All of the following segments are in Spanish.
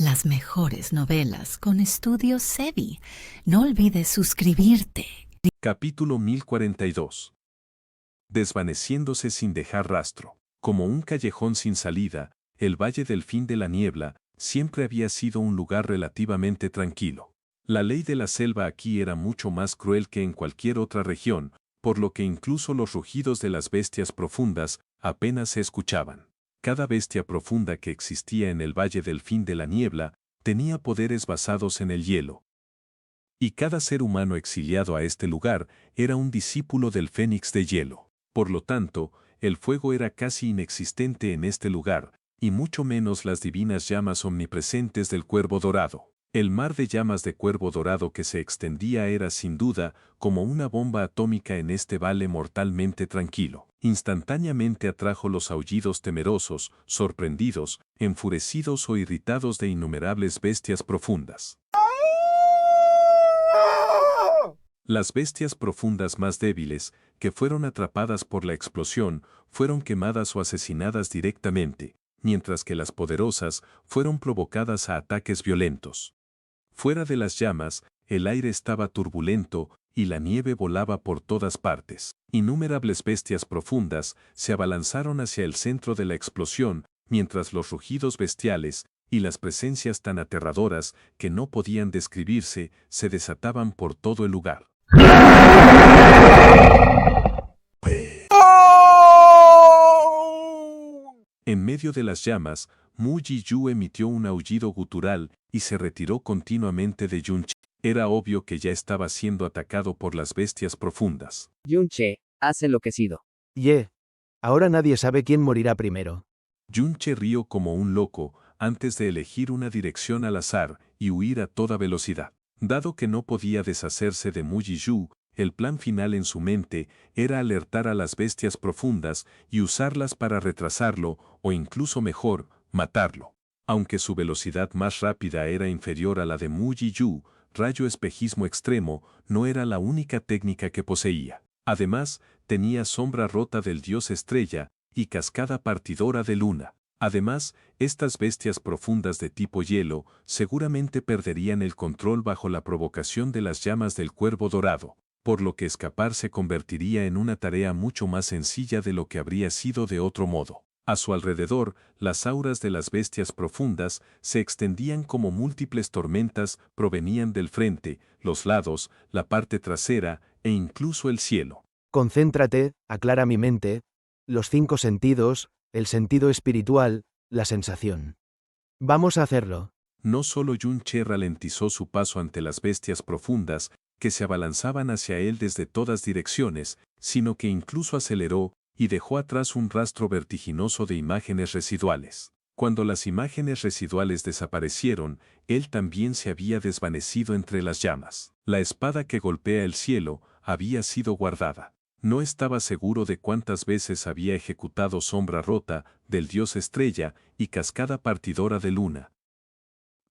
las mejores novelas con Estudios Sebi. No olvides suscribirte. Capítulo 1042. Desvaneciéndose sin dejar rastro. Como un callejón sin salida, el Valle del Fin de la Niebla siempre había sido un lugar relativamente tranquilo. La ley de la selva aquí era mucho más cruel que en cualquier otra región, por lo que incluso los rugidos de las bestias profundas apenas se escuchaban. Cada bestia profunda que existía en el Valle del Fin de la Niebla tenía poderes basados en el hielo. Y cada ser humano exiliado a este lugar era un discípulo del Fénix de hielo. Por lo tanto, el fuego era casi inexistente en este lugar, y mucho menos las divinas llamas omnipresentes del Cuervo Dorado. El mar de llamas de Cuervo Dorado que se extendía era sin duda como una bomba atómica en este valle mortalmente tranquilo. Instantáneamente atrajo los aullidos temerosos, sorprendidos, enfurecidos o irritados de innumerables bestias profundas. Las bestias profundas más débiles, que fueron atrapadas por la explosión, fueron quemadas o asesinadas directamente, mientras que las poderosas fueron provocadas a ataques violentos. Fuera de las llamas, el aire estaba turbulento y la nieve volaba por todas partes. Innumerables bestias profundas se abalanzaron hacia el centro de la explosión, mientras los rugidos bestiales y las presencias tan aterradoras que no podían describirse se desataban por todo el lugar. En medio de las llamas, Mu Ji-yu emitió un aullido gutural y se retiró continuamente de Yunche. Era obvio que ya estaba siendo atacado por las bestias profundas. Yunche, has enloquecido. Ahora nadie sabe quién morirá primero. Yunche rió como un loco antes de elegir una dirección al azar y huir a toda velocidad. Dado que no podía deshacerse de Mu Ji-yu, el plan final en su mente era alertar a las bestias profundas y usarlas para retrasarlo o incluso mejor, matarlo. Aunque su velocidad más rápida era inferior a la de Mu Ji-yu, rayo espejismo extremo no era la única técnica que poseía. Además, tenía sombra rota del dios estrella y cascada partidora de luna. Además, estas bestias profundas de tipo hielo seguramente perderían el control bajo la provocación de las llamas del Cuervo Dorado, por lo que escapar se convertiría en una tarea mucho más sencilla de lo que habría sido de otro modo. A su alrededor, las auras de las bestias profundas se extendían como múltiples tormentas, provenían del frente, los lados, la parte trasera e incluso el cielo. Concéntrate, aclara mi mente, los 5 sentidos, el sentido espiritual, la sensación. Vamos a hacerlo. No solo Yunche ralentizó su paso ante las bestias profundas que se abalanzaban hacia él desde todas direcciones, sino que incluso aceleró y dejó atrás un rastro vertiginoso de imágenes residuales. Cuando las imágenes residuales desaparecieron, él también se había desvanecido entre las llamas. La espada que golpea el cielo había sido guardada. No estaba seguro de cuántas veces había ejecutado sombra rota del dios estrella y cascada partidora de luna,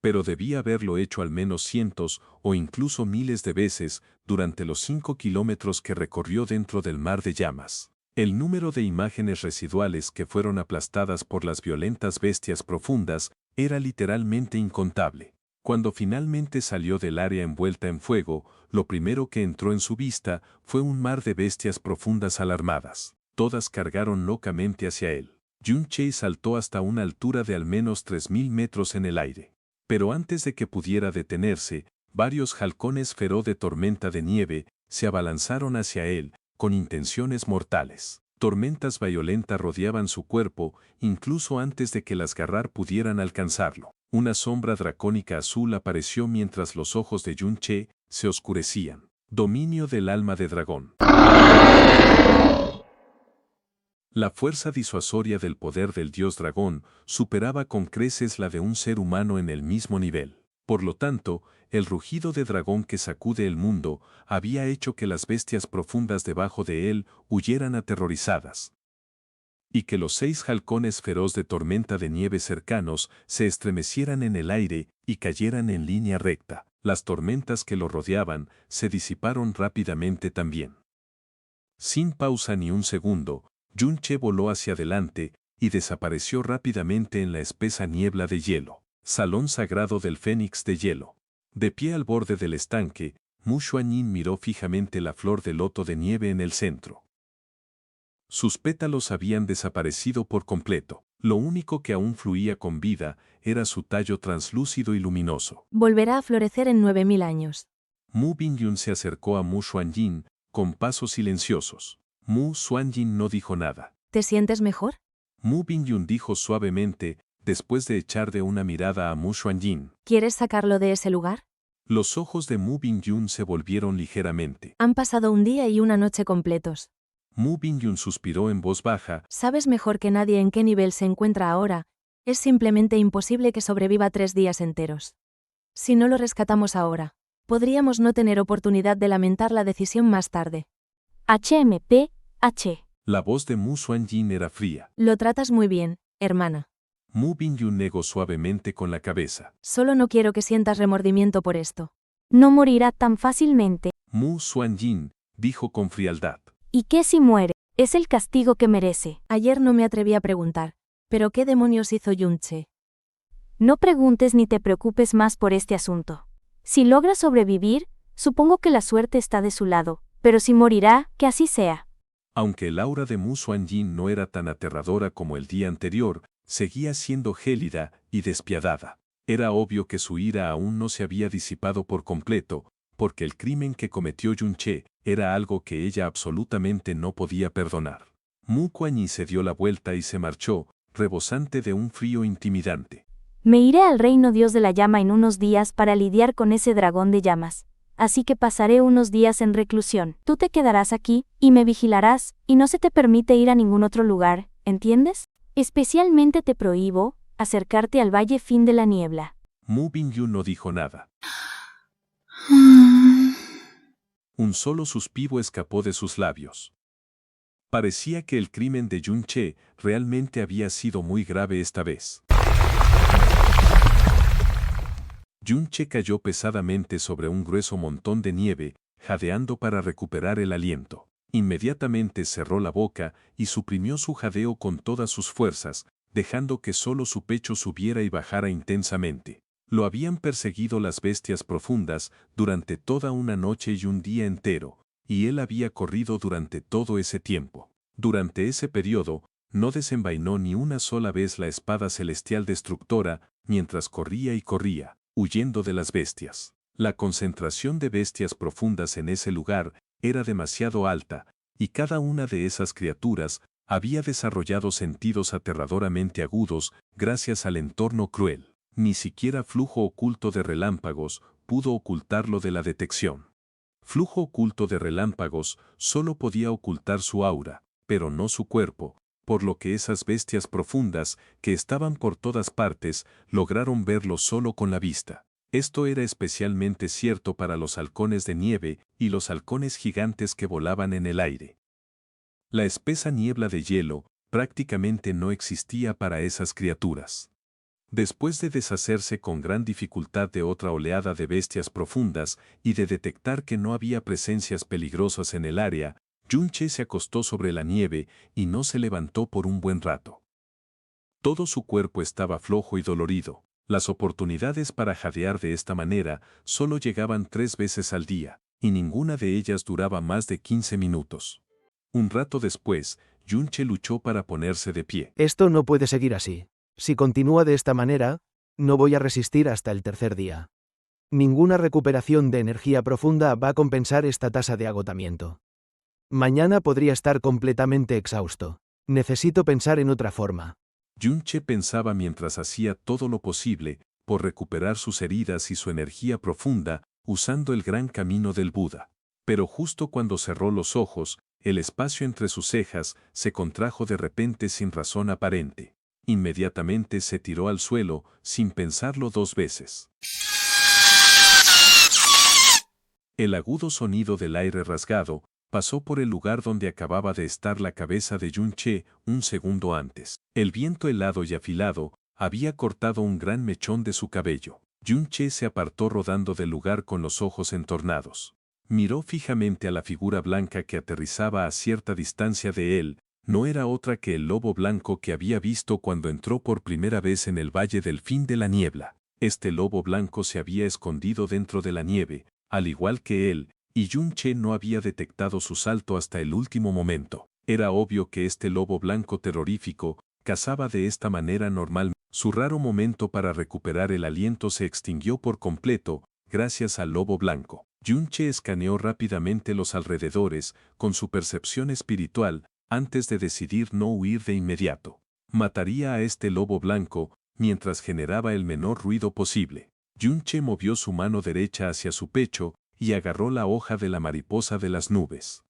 pero debía haberlo hecho al menos cientos o incluso miles de veces durante los 5 kilómetros que recorrió dentro del mar de llamas. El número de imágenes residuales que fueron aplastadas por las violentas bestias profundas era literalmente incontable. Cuando finalmente salió del área envuelta en fuego, lo primero que entró en su vista fue un mar de bestias profundas alarmadas. Todas cargaron locamente hacia él. Yunche saltó hasta una altura de al menos 3000 metros en el aire. Pero antes de que pudiera detenerse, varios halcones feroz de tormenta de nieve se abalanzaron hacia él, con intenciones mortales. Tormentas violentas rodeaban su cuerpo, incluso antes de que las garrar pudieran alcanzarlo. Una sombra dracónica azul apareció mientras los ojos de Yunche se oscurecían. Dominio del alma de dragón. La fuerza disuasoria del poder del dios dragón superaba con creces la de un ser humano en el mismo nivel. Por lo tanto, el rugido de dragón que sacude el mundo había hecho que las bestias profundas debajo de él huyeran aterrorizadas, y que los 6 halcones feroz de tormenta de nieve cercanos se estremecieran en el aire y cayeran en línea recta. Las tormentas que lo rodeaban se disiparon rápidamente también. Sin pausa ni un segundo, Yunche voló hacia adelante y desapareció rápidamente en la espesa niebla de hielo. Salón sagrado del Fénix de hielo. De pie al borde del estanque, Mu Xuanyin miró fijamente la flor de loto de nieve en el centro. Sus pétalos habían desaparecido por completo. Lo único que aún fluía con vida era su tallo translúcido y luminoso. Volverá a florecer en 9000 años. Mu Bingyun se acercó a Mu Xuanyin con pasos silenciosos. Mu Xuanyin no dijo nada. ¿Te sientes mejor? Mu Bingyun dijo suavemente, después de echar de una mirada a Mu Xuanyin. ¿Quieres sacarlo de ese lugar? Los ojos de Mu Bingyun se volvieron ligeramente. Han pasado un día y una noche completos. Mu Bingyun suspiró en voz baja. Sabes mejor que nadie en qué nivel se encuentra ahora. Es simplemente imposible que sobreviva 3 días enteros. Si no lo rescatamos ahora, podríamos no tener oportunidad de lamentar la decisión más tarde. HMP-H. La voz de Mu Xuanyin era fría. Lo tratas muy bien, hermana. Mu Bingyun negó suavemente con la cabeza. Solo no quiero que sientas remordimiento por esto. No morirá tan fácilmente. Mu Xuanyin dijo con frialdad. ¿Y qué si muere? Es el castigo que merece. Ayer no me atreví a preguntar. ¿Pero qué demonios hizo Yunche? No preguntes ni te preocupes más por este asunto. Si logra sobrevivir, supongo que la suerte está de su lado, pero si morirá, que así sea. Aunque el aura de Mu Xuanyin no era tan aterradora como el día anterior, seguía siendo gélida y despiadada. Era obvio que su ira aún no se había disipado por completo, porque el crimen que cometió Yunche era algo que ella absolutamente no podía perdonar. Mu Kuan-yi se dio la vuelta y se marchó, rebosante de un frío intimidante. Me iré al reino Dios de la llama en unos días para lidiar con ese dragón de llamas. Así que pasaré unos días en reclusión. Tú te quedarás aquí, y me vigilarás, y no se te permite ir a ningún otro lugar, ¿entiendes? Especialmente te prohíbo acercarte al valle fin de la niebla. Mu Bingyun no dijo nada. Un solo suspiro escapó de sus labios. Parecía que el crimen de Yunche realmente había sido muy grave esta vez. Yunche cayó pesadamente sobre un grueso montón de nieve, jadeando para recuperar el aliento. Inmediatamente cerró la boca y suprimió su jadeo con todas sus fuerzas, dejando que solo su pecho subiera y bajara intensamente. Lo habían perseguido las bestias profundas durante toda una noche y un día entero, y él había corrido durante todo ese tiempo. Durante ese periodo, no desenvainó ni una sola vez la espada celestial destructora, mientras corría y corría, huyendo de las bestias. La concentración de bestias profundas en ese lugar era demasiado alta, y cada una de esas criaturas había desarrollado sentidos aterradoramente agudos gracias al entorno cruel. Ni siquiera flujo oculto de relámpagos pudo ocultarlo de la detección. Flujo oculto de relámpagos solo podía ocultar su aura, pero no su cuerpo, por lo que esas bestias profundas, que estaban por todas partes, lograron verlo solo con la vista. Esto era especialmente cierto para los halcones de nieve y los halcones gigantes que volaban en el aire. La espesa niebla de hielo prácticamente no existía para esas criaturas. Después de deshacerse con gran dificultad de otra oleada de bestias profundas y de detectar que no había presencias peligrosas en el área, Yunche se acostó sobre la nieve y no se levantó por un buen rato. Todo su cuerpo estaba flojo y dolorido. Las oportunidades para jadear de esta manera solo llegaban 3 veces al día, y ninguna de ellas duraba más de 15 minutos. Un rato después, Yunche luchó para ponerse de pie. Esto no puede seguir así. Si continúa de esta manera, no voy a resistir hasta el tercer día. Ninguna recuperación de energía profunda va a compensar esta tasa de agotamiento. Mañana podría estar completamente exhausto. Necesito pensar en otra forma. Yunche pensaba mientras hacía todo lo posible por recuperar sus heridas y su energía profunda usando el gran camino del Buda. Pero justo cuando cerró los ojos, el espacio entre sus cejas se contrajo de repente sin razón aparente. Inmediatamente se tiró al suelo, sin pensarlo 2 veces. El agudo sonido del aire rasgado pasó por el lugar donde acababa de estar la cabeza de Yunche un segundo antes. El viento helado y afilado había cortado un gran mechón de su cabello. Yunche se apartó rodando del lugar con los ojos entornados. Miró fijamente a la figura blanca que aterrizaba a cierta distancia de él, no era otra que el lobo blanco que había visto cuando entró por primera vez en el Valle del Fin de la Niebla. Este lobo blanco se había escondido dentro de la nieve, al igual que él, y Yun-che no había detectado su salto hasta el último momento. Era obvio que este lobo blanco terrorífico cazaba de esta manera normal. Su raro momento para recuperar el aliento se extinguió por completo, gracias al lobo blanco. Yun-che escaneó rápidamente los alrededores, con su percepción espiritual, antes de decidir no huir de inmediato. Mataría a este lobo blanco, mientras generaba el menor ruido posible. Yun-che movió su mano derecha hacia su pecho y agarró la hoja de la mariposa de las nubes.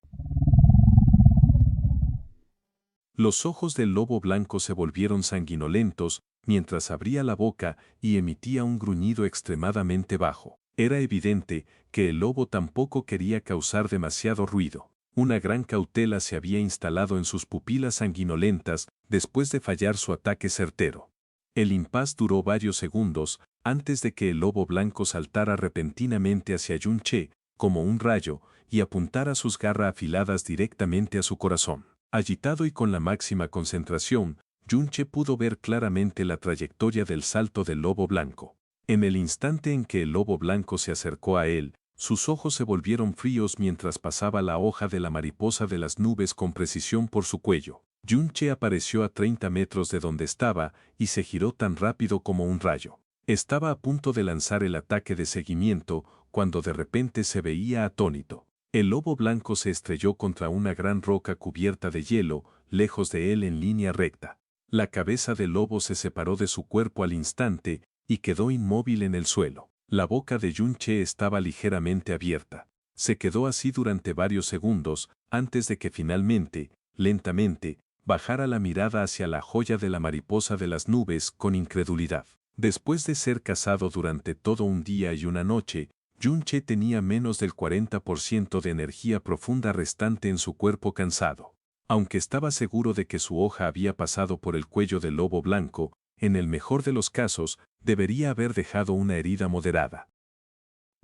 Los ojos del lobo blanco se volvieron sanguinolentos mientras abría la boca y emitía un gruñido extremadamente bajo. Era evidente que el lobo tampoco quería causar demasiado ruido. Una gran cautela se había instalado en sus pupilas sanguinolentas después de fallar su ataque certero. El impas duró varios segundos antes de que el lobo blanco saltara repentinamente hacia Yun-che, como un rayo, y apuntara sus garras afiladas directamente a su corazón. Agitado y con la máxima concentración, Yun-che pudo ver claramente la trayectoria del salto del lobo blanco. En el instante en que el lobo blanco se acercó a él, sus ojos se volvieron fríos mientras pasaba la hoja de la mariposa de las nubes con precisión por su cuello. Yun-che apareció a 30 metros de donde estaba y se giró tan rápido como un rayo. Estaba a punto de lanzar el ataque de seguimiento cuando de repente se veía atónito. El lobo blanco se estrelló contra una gran roca cubierta de hielo, lejos de él en línea recta. La cabeza del lobo se separó de su cuerpo al instante y quedó inmóvil en el suelo. La boca de Yun-che estaba ligeramente abierta. Se quedó así durante varios segundos antes de que finalmente, lentamente, bajara la mirada hacia la joya de la mariposa de las nubes con incredulidad. Después de ser cazado durante todo un día y una noche, Yun-che tenía menos del 40% de energía profunda restante en su cuerpo cansado. Aunque estaba seguro de que su hoja había pasado por el cuello del lobo blanco, en el mejor de los casos, debería haber dejado una herida moderada.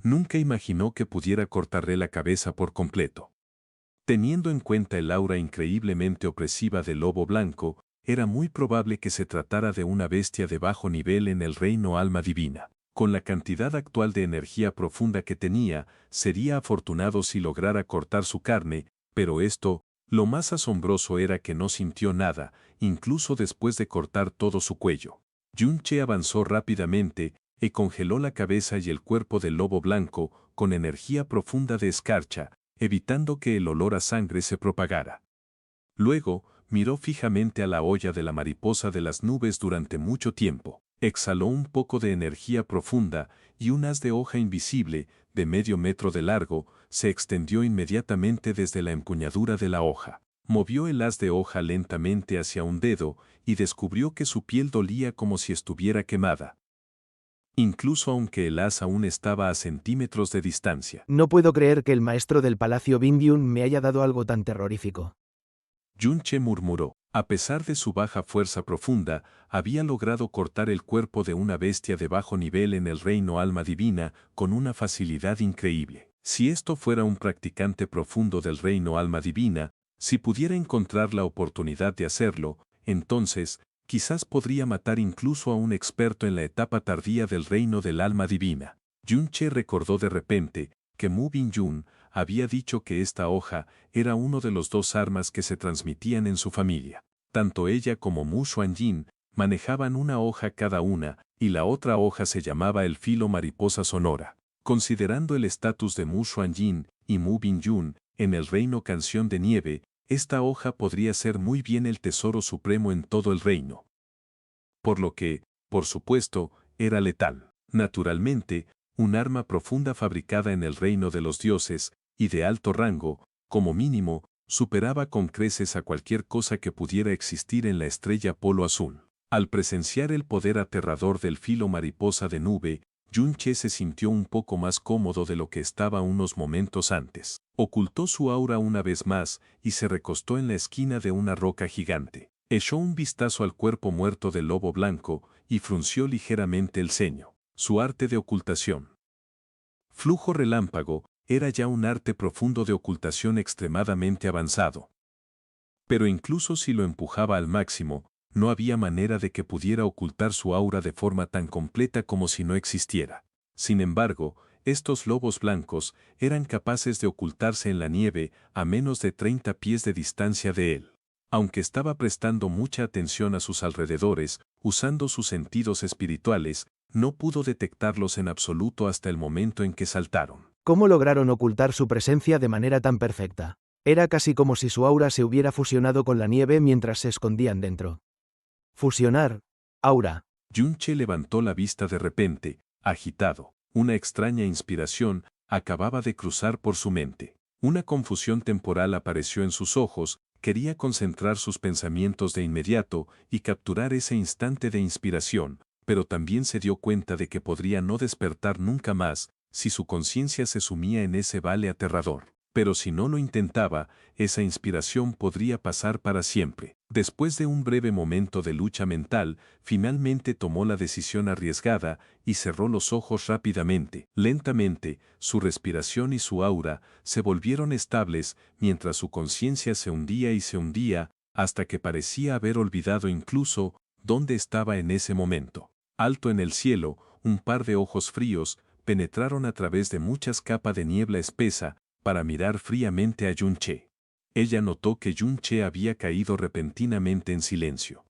Nunca imaginó que pudiera cortarle la cabeza por completo. Teniendo en cuenta el aura increíblemente opresiva del lobo blanco, era muy probable que se tratara de una bestia de bajo nivel en el reino alma divina. Con la cantidad actual de energía profunda que tenía, sería afortunado si lograra cortar su carne, pero lo más asombroso era que no sintió nada, incluso después de cortar todo su cuello. Yun-che avanzó rápidamente y congeló la cabeza y el cuerpo del lobo blanco con energía profunda de escarcha, evitando que el olor a sangre se propagara. Luego, miró fijamente a la olla de la mariposa de las nubes durante mucho tiempo. Exhaló un poco de energía profunda y un haz de hoja invisible, de medio metro de largo, se extendió inmediatamente desde la empuñadura de la hoja. Movió el haz de hoja lentamente hacia un dedo y descubrió que su piel dolía como si estuviera quemada. Incluso aunque el haz aún estaba a centímetros de distancia. No puedo creer que el maestro del Palacio Bingyun me haya dado algo tan terrorífico. Yun-che murmuró. A pesar de su baja fuerza profunda, había logrado cortar el cuerpo de una bestia de bajo nivel en el reino alma divina con una facilidad increíble. Si esto fuera un practicante profundo del reino alma divina, si pudiera encontrar la oportunidad de hacerlo, entonces, quizás podría matar incluso a un experto en la etapa tardía del reino del alma divina. Yun-che recordó de repente que Mu Bin-yun había dicho que esta hoja era uno de los dos armas que se transmitían en su familia. Tanto ella como Mu Xuanjin manejaban una hoja cada una, y la otra hoja se llamaba el filo mariposa sonora. Considerando el estatus de Mu Xuanjin y Mu Bin-yun en el reino Canción de Nieve, esta hoja podría ser muy bien el tesoro supremo en todo el reino. Por lo que, por supuesto, era letal. Naturalmente, un arma profunda fabricada en el reino de los dioses, y de alto rango, como mínimo, superaba con creces a cualquier cosa que pudiera existir en la estrella Polo Azul. Al presenciar el poder aterrador del filo mariposa de nube, Yun-che se sintió un poco más cómodo de lo que estaba unos momentos antes. Ocultó su aura una vez más y se recostó en la esquina de una roca gigante. Echó un vistazo al cuerpo muerto del lobo blanco y frunció ligeramente el ceño. Su arte de ocultación. Flujo relámpago era ya un arte profundo de ocultación extremadamente avanzado. Pero incluso si lo empujaba al máximo, no había manera de que pudiera ocultar su aura de forma tan completa como si no existiera. Sin embargo, estos lobos blancos eran capaces de ocultarse en la nieve a menos de 30 pies de distancia de él. Aunque estaba prestando mucha atención a sus alrededores, usando sus sentidos espirituales, no pudo detectarlos en absoluto hasta el momento en que saltaron. ¿Cómo lograron ocultar su presencia de manera tan perfecta? Era casi como si su aura se hubiera fusionado con la nieve mientras se escondían dentro. Fusionar. Aura. Yunche levantó la vista de repente, agitado. Una extraña inspiración acababa de cruzar por su mente. Una confusión temporal apareció en sus ojos, quería concentrar sus pensamientos de inmediato y capturar ese instante de inspiración, pero también se dio cuenta de que podría no despertar nunca más si su conciencia se sumía en ese vale aterrador. Pero si no lo intentaba, esa inspiración podría pasar para siempre. Después de un breve momento de lucha mental, finalmente tomó la decisión arriesgada y cerró los ojos rápidamente. Lentamente, su respiración y su aura se volvieron estables mientras su conciencia se hundía y se hundía, hasta que parecía haber olvidado incluso dónde estaba en ese momento. Alto en el cielo, un par de ojos fríos penetraron a través de muchas capas de niebla espesa para mirar fríamente a Yunche. Ella notó que Yunche había caído repentinamente en silencio.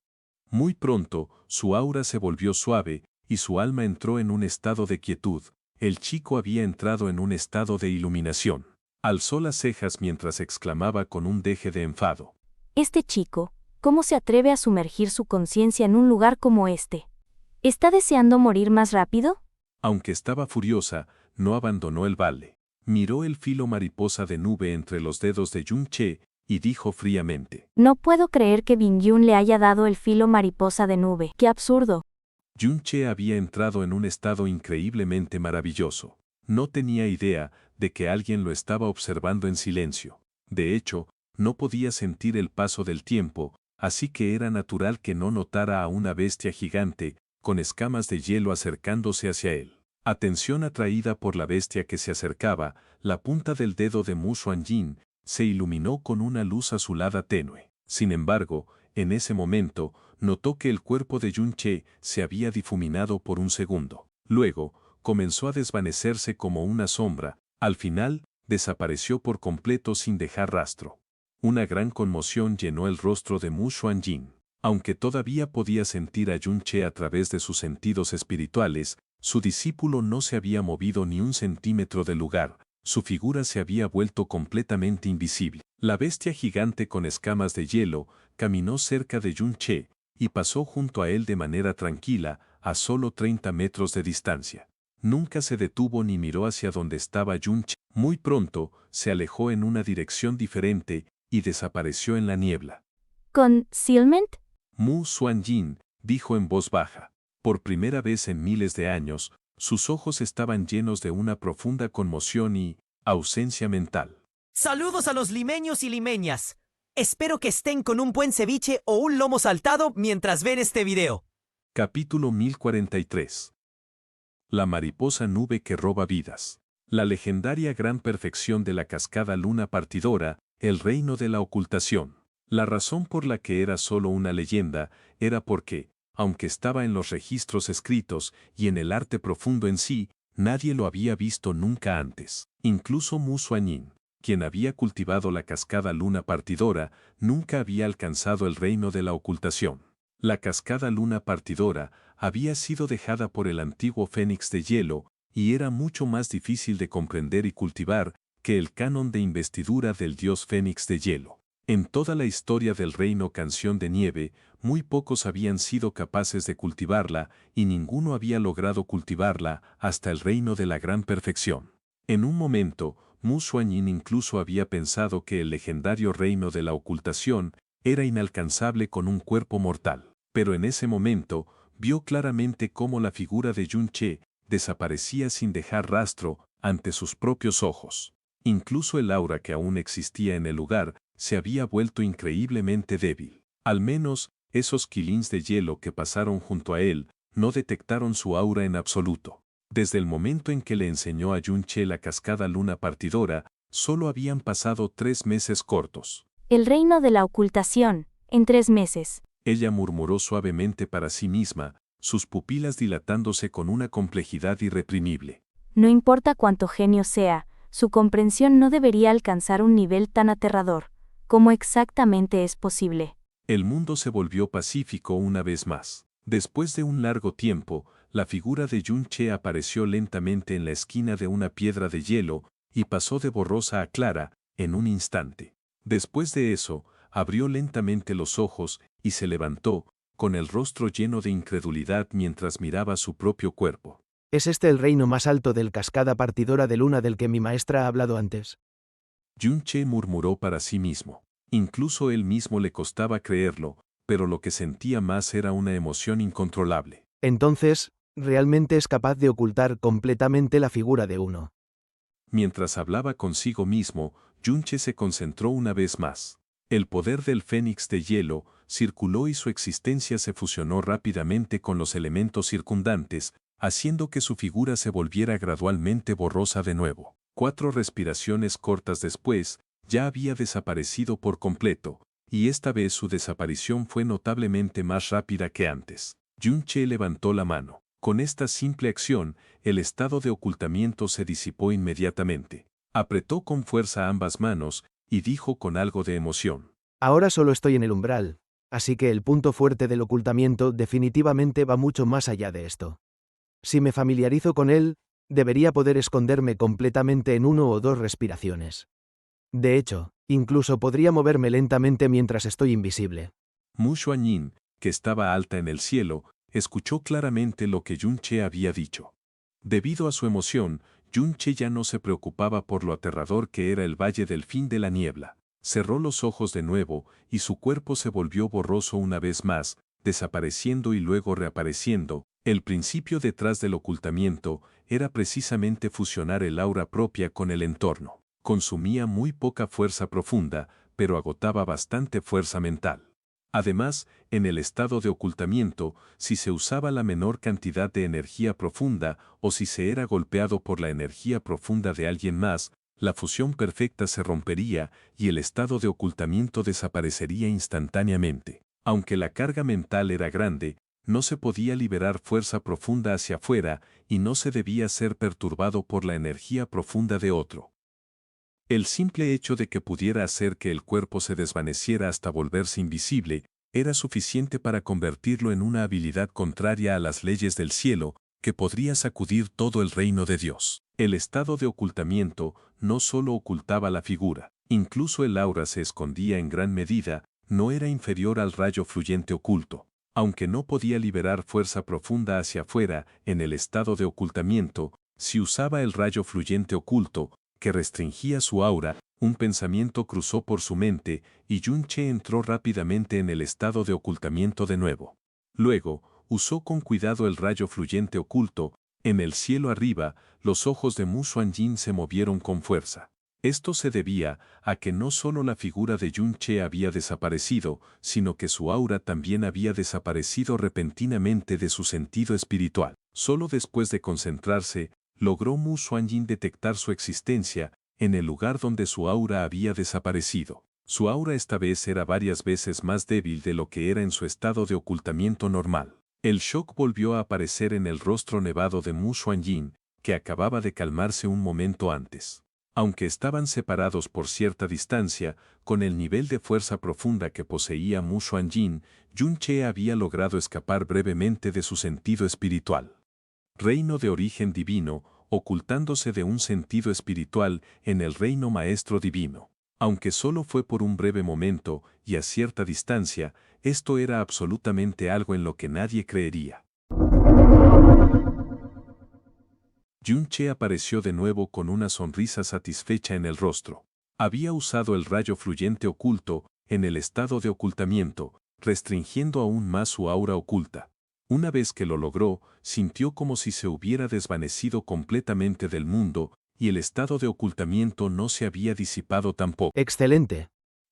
Muy pronto, su aura se volvió suave y su alma entró en un estado de quietud. El chico había entrado en un estado de iluminación. Alzó las cejas mientras exclamaba con un deje de enfado. Este chico, ¿cómo se atreve a sumergir su conciencia en un lugar como este? ¿Está deseando morir más rápido? Aunque estaba furiosa, no abandonó el vale. Miró el filo mariposa de nube entre los dedos de Yunche y dijo fríamente. No puedo creer que Bingyun le haya dado el filo mariposa de nube. ¡Qué absurdo! Yunche había entrado en un estado increíblemente maravilloso. No tenía idea de que alguien lo estaba observando en silencio. De hecho, no podía sentir el paso del tiempo, así que era natural que no notara a una bestia gigante, con escamas de hielo acercándose hacia él. Atención atraída por la bestia que se acercaba, la punta del dedo de Mu Xuanjin se iluminó con una luz azulada tenue. Sin embargo, en ese momento, notó que el cuerpo de Yunche se había difuminado por un segundo. Luego, comenzó a desvanecerse como una sombra. Al final, desapareció por completo sin dejar rastro. Una gran conmoción llenó el rostro de Mu Xuanjin. Aunque todavía podía sentir a Yunche a través de sus sentidos espirituales, su discípulo no se había movido ni un centímetro del lugar, su figura se había vuelto completamente invisible. La bestia gigante con escamas de hielo caminó cerca de Yunche y pasó junto a él de manera tranquila, a solo 30 metros de distancia. Nunca se detuvo ni miró hacia donde estaba Yunche. Muy pronto, se alejó en una dirección diferente y desapareció en la niebla. ¿Concealment? Mu Xuanjin dijo en voz baja. Por primera vez en miles de años, sus ojos estaban llenos de una profunda conmoción y ausencia mental. Saludos a los limeños y limeñas. Espero que estén con un buen ceviche o un lomo saltado mientras ven este video. Capítulo 1043. La mariposa nube que roba vidas. La legendaria gran perfección de la cascada luna partidora, el reino de la ocultación. La razón por la que era solo una leyenda era porque, aunque estaba en los registros escritos y en el arte profundo en sí, nadie lo había visto nunca antes. Incluso Mu Xuanjin, quien había cultivado la cascada luna partidora, nunca había alcanzado el reino de la ocultación. La cascada luna partidora había sido dejada por el antiguo fénix de hielo y era mucho más difícil de comprender y cultivar que el canon de investidura del dios fénix de hielo. En toda la historia del reino Canción de Nieve, muy pocos habían sido capaces de cultivarla y ninguno había logrado cultivarla hasta el reino de la gran perfección. En un momento, Mu Xuanjin incluso había pensado que el legendario reino de la ocultación era inalcanzable con un cuerpo mortal. Pero en ese momento, vio claramente cómo la figura de Yunche desaparecía sin dejar rastro ante sus propios ojos. Incluso el aura que aún existía en el lugar se había vuelto increíblemente débil. Al menos, esos qilins de hielo que pasaron junto a él no detectaron su aura en absoluto. Desde el momento en que le enseñó a Yunche la cascada luna partidora, solo habían pasado 3 meses cortos. El reino de la ocultación, en 3 meses. Ella murmuró suavemente para sí misma, sus pupilas dilatándose con una complejidad irreprimible. No importa cuánto genio sea, su comprensión no debería alcanzar un nivel tan aterrador. ¿Cómo exactamente es posible? El mundo se volvió pacífico una vez más. Después de un largo tiempo, la figura de Yun-che apareció lentamente en la esquina de una piedra de hielo y pasó de borrosa a clara en un instante. Después de eso, abrió lentamente los ojos y se levantó, con el rostro lleno de incredulidad mientras miraba su propio cuerpo. ¿Es este el reino más alto del cascada partidora de luna del que mi maestra ha hablado antes? Yun-che murmuró para sí mismo. Incluso él mismo le costaba creerlo, pero lo que sentía más era una emoción incontrolable. Entonces, ¿realmente es capaz de ocultar completamente la figura de uno? Mientras hablaba consigo mismo, Yun-che se concentró una vez más. El poder del fénix de hielo circuló y su existencia se fusionó rápidamente con los elementos circundantes, haciendo que su figura se volviera gradualmente borrosa de nuevo. 4 respiraciones cortas después, ya había desaparecido por completo, y esta vez su desaparición fue notablemente más rápida que antes. Yun-che levantó la mano. Con esta simple acción, el estado de ocultamiento se disipó inmediatamente. Apretó con fuerza ambas manos y dijo con algo de emoción. Ahora solo estoy en el umbral, así que el punto fuerte del ocultamiento definitivamente va mucho más allá de esto. Si me familiarizo con él, debería poder esconderme completamente en 1 o 2 respiraciones. De hecho, incluso podría moverme lentamente mientras estoy invisible. Mu Xuanyin, que estaba alta en el cielo, escuchó claramente lo que Yun-che había dicho. Debido a su emoción, Yun-che ya no se preocupaba por lo aterrador que era el valle del fin de la niebla. Cerró los ojos de nuevo y su cuerpo se volvió borroso una vez más, desapareciendo y luego reapareciendo. El principio detrás del ocultamiento era precisamente fusionar el aura propia con el entorno. Consumía muy poca fuerza profunda, pero agotaba bastante fuerza mental. Además, en el estado de ocultamiento, si se usaba la menor cantidad de energía profunda o si se era golpeado por la energía profunda de alguien más, la fusión perfecta se rompería y el estado de ocultamiento desaparecería instantáneamente. Aunque la carga mental era grande, no se podía liberar fuerza profunda hacia afuera y no se debía ser perturbado por la energía profunda de otro. El simple hecho de que pudiera hacer que el cuerpo se desvaneciera hasta volverse invisible era suficiente para convertirlo en una habilidad contraria a las leyes del cielo, que podría sacudir todo el reino de Dios. El estado de ocultamiento no solo ocultaba la figura, incluso el aura se escondía en gran medida, no era inferior al rayo fluyente oculto. Aunque no podía liberar fuerza profunda hacia afuera en el estado de ocultamiento, si usaba el rayo fluyente oculto, que restringía su aura, un pensamiento cruzó por su mente y Yun-che entró rápidamente en el estado de ocultamiento de nuevo. Luego, usó con cuidado el rayo fluyente oculto. En el cielo arriba, los ojos de Mu Xuanyin se movieron con fuerza. Esto se debía a que no solo la figura de Yun-che había desaparecido, sino que su aura también había desaparecido repentinamente de su sentido espiritual. Solo después de concentrarse, logró Mu Xuanyin detectar su existencia en el lugar donde su aura había desaparecido. Su aura esta vez era varias veces más débil de lo que era en su estado de ocultamiento normal. El shock volvió a aparecer en el rostro nevado de Mu Xuanyin, que acababa de calmarse un momento antes. Aunque estaban separados por cierta distancia, con el nivel de fuerza profunda que poseía Mu Xuanyin, Yun-che había logrado escapar brevemente de su sentido espiritual. Reino de origen divino, ocultándose de un sentido espiritual en el reino maestro divino. Aunque solo fue por un breve momento y a cierta distancia, esto era absolutamente algo en lo que nadie creería. Yun-che apareció de nuevo con una sonrisa satisfecha en el rostro. Había usado el rayo fluyente oculto en el estado de ocultamiento, restringiendo aún más su aura oculta. Una vez que lo logró, sintió como si se hubiera desvanecido completamente del mundo, y el estado de ocultamiento no se había disipado tampoco. ¡Excelente!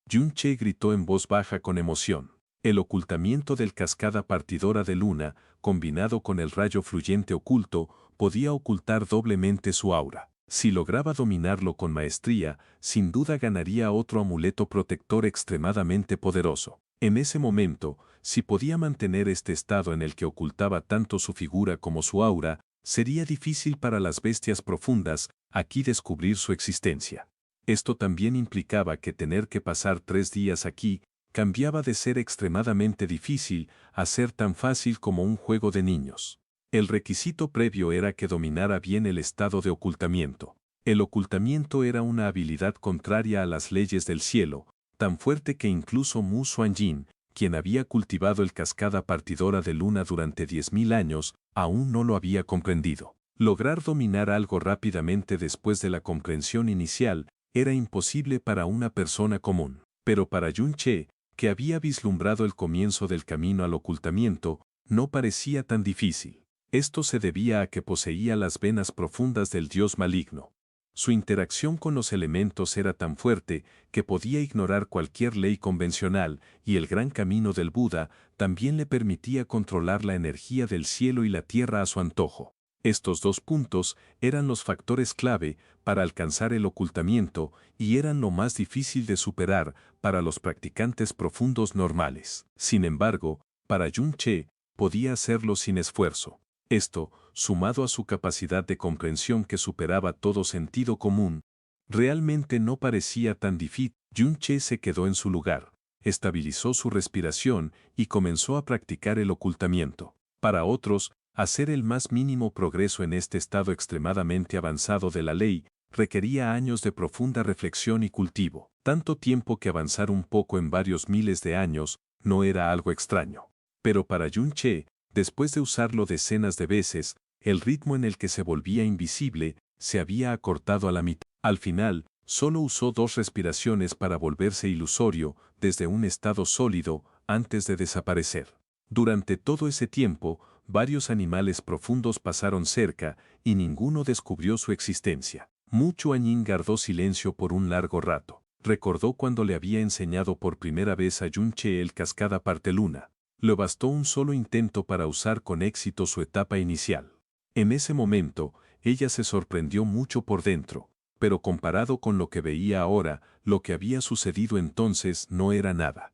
Yun-che gritó en voz baja con emoción. El ocultamiento del cascada partidora de luna, combinado con el rayo fluyente oculto, podía ocultar doblemente su aura. Si lograba dominarlo con maestría, sin duda ganaría otro amuleto protector extremadamente poderoso. En ese momento, si podía mantener este estado en el que ocultaba tanto su figura como su aura, sería difícil para las bestias profundas aquí descubrir su existencia. Esto también implicaba que tener que pasar 3 días aquí cambiaba de ser extremadamente difícil a ser tan fácil como un juego de niños. El requisito previo era que dominara bien el estado de ocultamiento. El ocultamiento era una habilidad contraria a las leyes del cielo, tan fuerte que incluso Mu Xuanjin, quien había cultivado el cascada partidora de luna durante 10.000 años, aún no lo había comprendido. Lograr dominar algo rápidamente después de la comprensión inicial era imposible para una persona común. Pero para Yun Che, que había vislumbrado el comienzo del camino al ocultamiento, no parecía tan difícil. Esto se debía a que poseía las venas profundas del dios maligno. Su interacción con los elementos era tan fuerte que podía ignorar cualquier ley convencional, y el gran camino del Buda también le permitía controlar la energía del cielo y la tierra a su antojo. Estos 2 puntos eran los factores clave para alcanzar el ocultamiento y eran lo más difícil de superar para los practicantes profundos normales. Sin embargo, para Yun Che, podía hacerlo sin esfuerzo. Esto, sumado a su capacidad de comprensión que superaba todo sentido común, realmente no parecía tan difícil. Yun Che se quedó en su lugar, estabilizó su respiración y comenzó a practicar el ocultamiento. Para otros, hacer el más mínimo progreso en este estado extremadamente avanzado de la ley requería años de profunda reflexión y cultivo, tanto tiempo que avanzar un poco en varios miles de años no era algo extraño. Pero para Yun Che, después de usarlo decenas de veces, el ritmo en el que se volvía invisible se había acortado a la mitad. Al final, solo usó 2 respiraciones para volverse ilusorio desde un estado sólido antes de desaparecer. Durante todo ese tiempo, varios animales profundos pasaron cerca y ninguno descubrió su existencia. Mu Xuanjin guardó silencio por un largo rato. Recordó cuando le había enseñado por primera vez a Yun Che el cascada parteluna. Le bastó un solo intento para usar con éxito su etapa inicial. En ese momento, ella se sorprendió mucho por dentro, pero comparado con lo que veía ahora, lo que había sucedido entonces no era nada.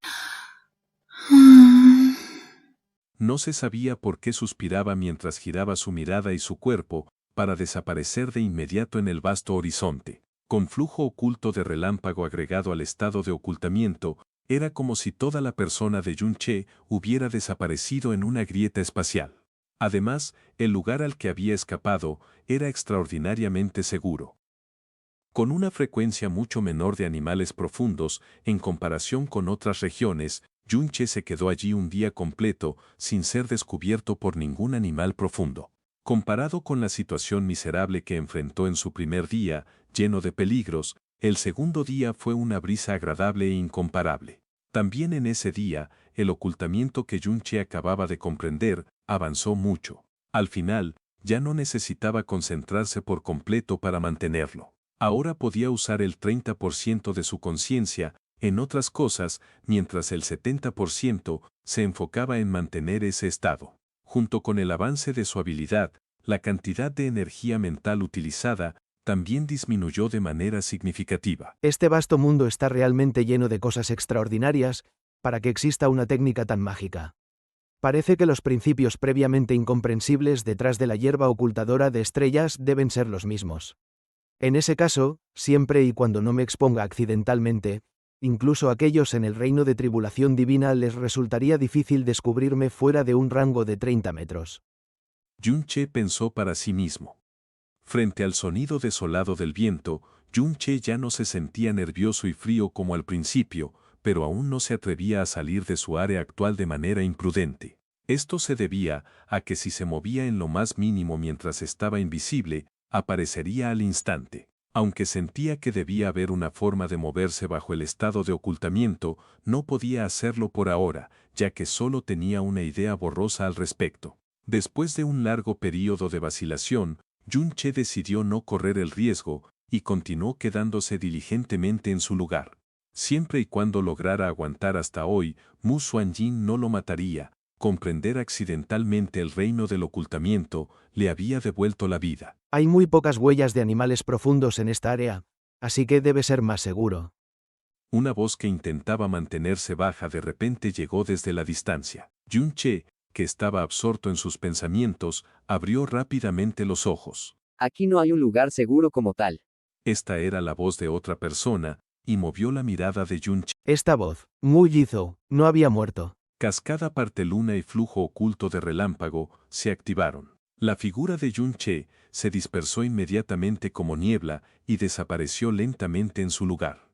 No se sabía por qué suspiraba mientras giraba su mirada y su cuerpo, para desaparecer de inmediato en el vasto horizonte. Con flujo oculto de relámpago agregado al estado de ocultamiento, era como si toda la persona de Yun Che hubiera desaparecido en una grieta espacial. Además, el lugar al que había escapado era extraordinariamente seguro. Con una frecuencia mucho menor de animales profundos en comparación con otras regiones, Yun Che se quedó allí un día completo sin ser descubierto por ningún animal profundo. Comparado con la situación miserable que enfrentó en su primer día, lleno de peligros, el segundo día fue una brisa agradable e incomparable. También en ese día, el ocultamiento que Yun Che acababa de comprender avanzó mucho. Al final, ya no necesitaba concentrarse por completo para mantenerlo. Ahora podía usar el 30% de su conciencia en otras cosas, mientras el 70% se enfocaba en mantener ese estado. Junto con el avance de su habilidad, la cantidad de energía mental utilizada también disminuyó de manera significativa. Este vasto mundo está realmente lleno de cosas extraordinarias para que exista una técnica tan mágica. Parece que los principios previamente incomprensibles detrás de la hierba ocultadora de estrellas deben ser los mismos. En ese caso, siempre y cuando no me exponga accidentalmente, incluso a aquellos en el reino de tribulación divina les resultaría difícil descubrirme fuera de un rango de 30 metros. Yun Che pensó para sí mismo. Frente al sonido desolado del viento, Yun Che ya no se sentía nervioso y frío como al principio, pero aún no se atrevía a salir de su área actual de manera imprudente. Esto se debía a que si se movía en lo más mínimo mientras estaba invisible, aparecería al instante. Aunque sentía que debía haber una forma de moverse bajo el estado de ocultamiento, no podía hacerlo por ahora, ya que solo tenía una idea borrosa al respecto. Después de un largo período de vacilación, Yun Che decidió no correr el riesgo y continuó quedándose diligentemente en su lugar. Siempre y cuando lograra aguantar hasta hoy, Mu Xuanjin no lo mataría, comprender accidentalmente el reino del ocultamiento le había devuelto la vida. Hay muy pocas huellas de animales profundos en esta área, así que debe ser más seguro. Una voz que intentaba mantenerse baja de repente llegó desde la distancia. Yun-che, que estaba absorto en sus pensamientos, abrió rápidamente los ojos. Aquí no hay un lugar seguro como tal. Esta era la voz de otra persona, y movió la mirada de Yun-che. Esta voz, Mu Jizou, no había muerto. Cascada parteluna y flujo oculto de relámpago se activaron. La figura de Yun-che se dispersó inmediatamente como niebla y desapareció lentamente en su lugar.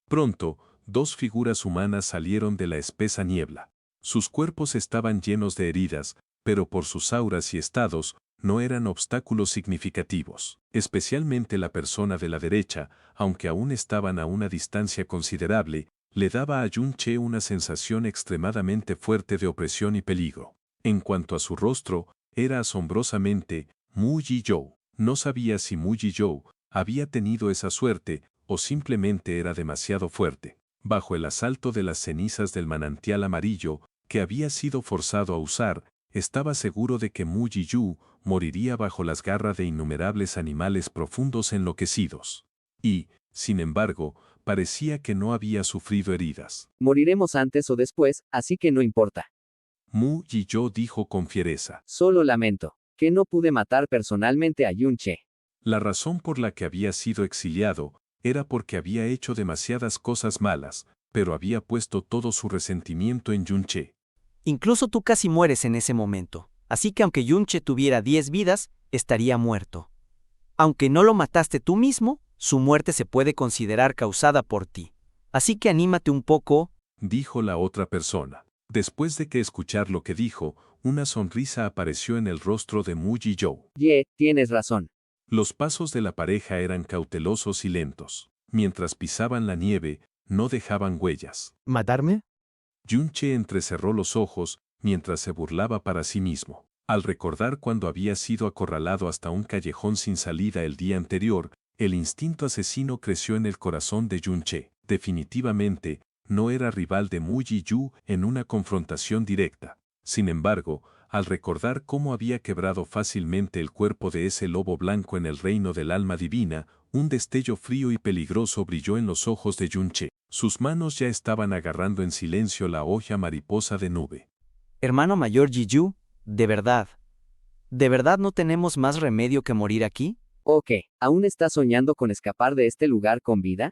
Pronto, dos figuras humanas salieron de la espesa niebla. Sus cuerpos estaban llenos de heridas, pero por sus auras y estados, no eran obstáculos significativos. Especialmente la persona de la derecha, aunque aún estaban a una distancia considerable, le daba a Yun-che una sensación extremadamente fuerte de opresión y peligro. En cuanto a su rostro, era asombrosamente Mu Jizou. No sabía si Mu Jizou había tenido esa suerte o simplemente era demasiado fuerte. Bajo el asalto de las cenizas del manantial amarillo que había sido forzado a usar, estaba seguro de que Mu Jizou moriría bajo las garras de innumerables animales profundos enloquecidos. Y, sin embargo, parecía que no había sufrido heridas. Moriremos antes o después, así que no importa. Mu Jizou dijo con fiereza. Solo lamento que no pude matar personalmente a Yun-che. La razón por la que había sido exiliado era porque había hecho demasiadas cosas malas, pero había puesto todo su resentimiento en Yun-che. Incluso tú casi mueres en ese momento, así que aunque Yun-che tuviera 10 vidas, estaría muerto. Aunque no lo mataste tú mismo, su muerte se puede considerar causada por ti. Así que anímate un poco, dijo la otra persona. Después de que escuchar lo que dijo, una sonrisa apareció en el rostro de Mu Jizou. Tienes razón. Los pasos de la pareja eran cautelosos y lentos. Mientras pisaban la nieve, no dejaban huellas. ¿Matarme? Yun-che entrecerró los ojos mientras se burlaba para sí mismo. Al recordar cuando había sido acorralado hasta un callejón sin salida el día anterior, el instinto asesino creció en el corazón de Yun-che. Definitivamente, no era rival de Mu Jizou en una confrontación directa. Sin embargo, al recordar cómo había quebrado fácilmente el cuerpo de ese lobo blanco en el reino del alma divina, un destello frío y peligroso brilló en los ojos de Yun-che. Sus manos ya estaban agarrando en silencio la hoja mariposa de nube. hermano mayor Jizou, ¿de verdad no tenemos más remedio que morir aquí? ¿O qué? ¿Aún estás soñando con escapar de este lugar con vida?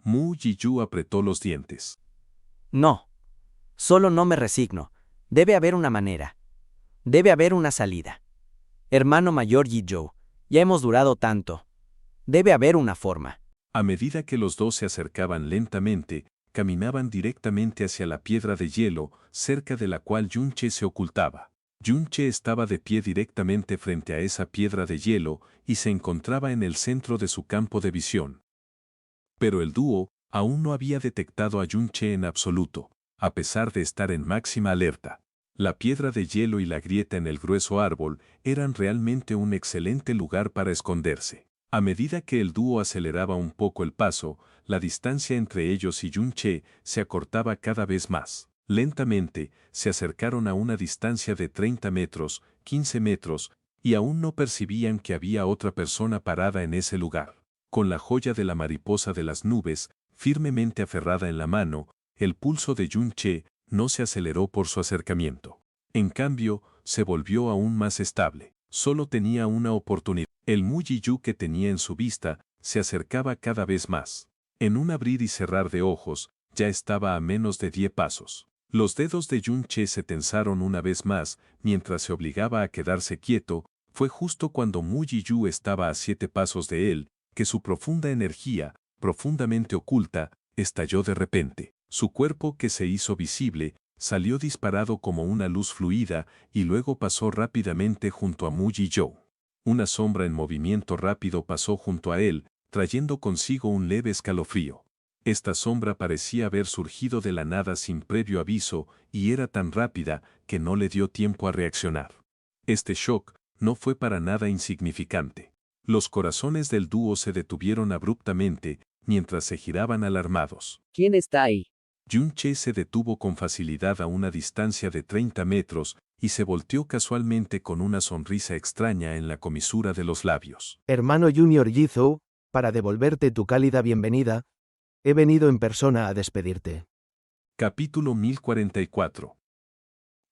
Mu Jizou apretó los dientes. No. Solo no me resigno. Debe haber una manera. Debe haber una salida. Hermano mayor Jizou, ya hemos durado tanto. Debe haber una forma. A medida que los dos se acercaban lentamente, caminaban directamente hacia la piedra de hielo, cerca de la cual Yun-che se ocultaba. Yun-che estaba de pie directamente frente a esa piedra de hielo y se encontraba en el centro de su campo de visión. Pero el dúo aún no había detectado a Yun-che en absoluto, a pesar de estar en máxima alerta. La piedra de hielo y la grieta en el grueso árbol eran realmente un excelente lugar para esconderse. A medida que el dúo aceleraba un poco el paso, la distancia entre ellos y Yun-che se acortaba cada vez más. Lentamente, se acercaron a una distancia de 30 metros, 15 metros, y aún no percibían que había otra persona parada en ese lugar. Con la joya de la mariposa de las nubes, firmemente aferrada en la mano, el pulso de Yun-che no se aceleró por su acercamiento. En cambio, se volvió aún más estable. Solo tenía una oportunidad. El Mu Jizou que tenía en su vista se acercaba cada vez más. En un abrir y cerrar de ojos, ya estaba a menos de 10 pasos. Los dedos de Yun-che se tensaron una vez más, mientras se obligaba a quedarse quieto. Fue justo cuando Mu Jizou estaba a 7 pasos de él, que su profunda energía, profundamente oculta, estalló de repente. Su cuerpo, que se hizo visible, salió disparado como una luz fluida y luego pasó rápidamente junto a Mu Jizou. Una sombra en movimiento rápido pasó junto a él, trayendo consigo un leve escalofrío. Esta sombra parecía haber surgido de la nada sin previo aviso y era tan rápida que no le dio tiempo a reaccionar. Este shock no fue para nada insignificante. Los corazones del dúo se detuvieron abruptamente mientras se giraban alarmados. ¿Quién está ahí? Yun-che se detuvo con facilidad a una distancia de 30 metros y se volteó casualmente con una sonrisa extraña en la comisura de los labios. Hermano Junior Jizou, para devolverte tu cálida bienvenida, he venido en persona a despedirte. Capítulo 1044.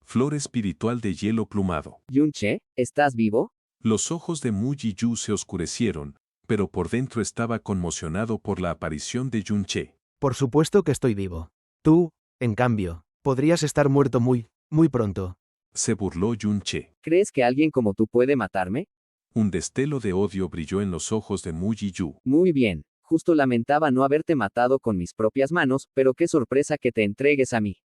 Flor espiritual de hielo plumado. Yun-che, ¿estás vivo? Los ojos de Mu Yi-yu se oscurecieron, pero por dentro estaba conmocionado por la aparición de Yun-che. Por supuesto que estoy vivo. Tú, en cambio, podrías estar muerto muy pronto. Se burló Yun-che. ¿Crees que alguien como tú puede matarme? Un destello de odio brilló en los ojos de Mu Yi-yu. Muy bien. Justo lamentaba no haberte matado con mis propias manos, pero qué sorpresa que te entregues a mí.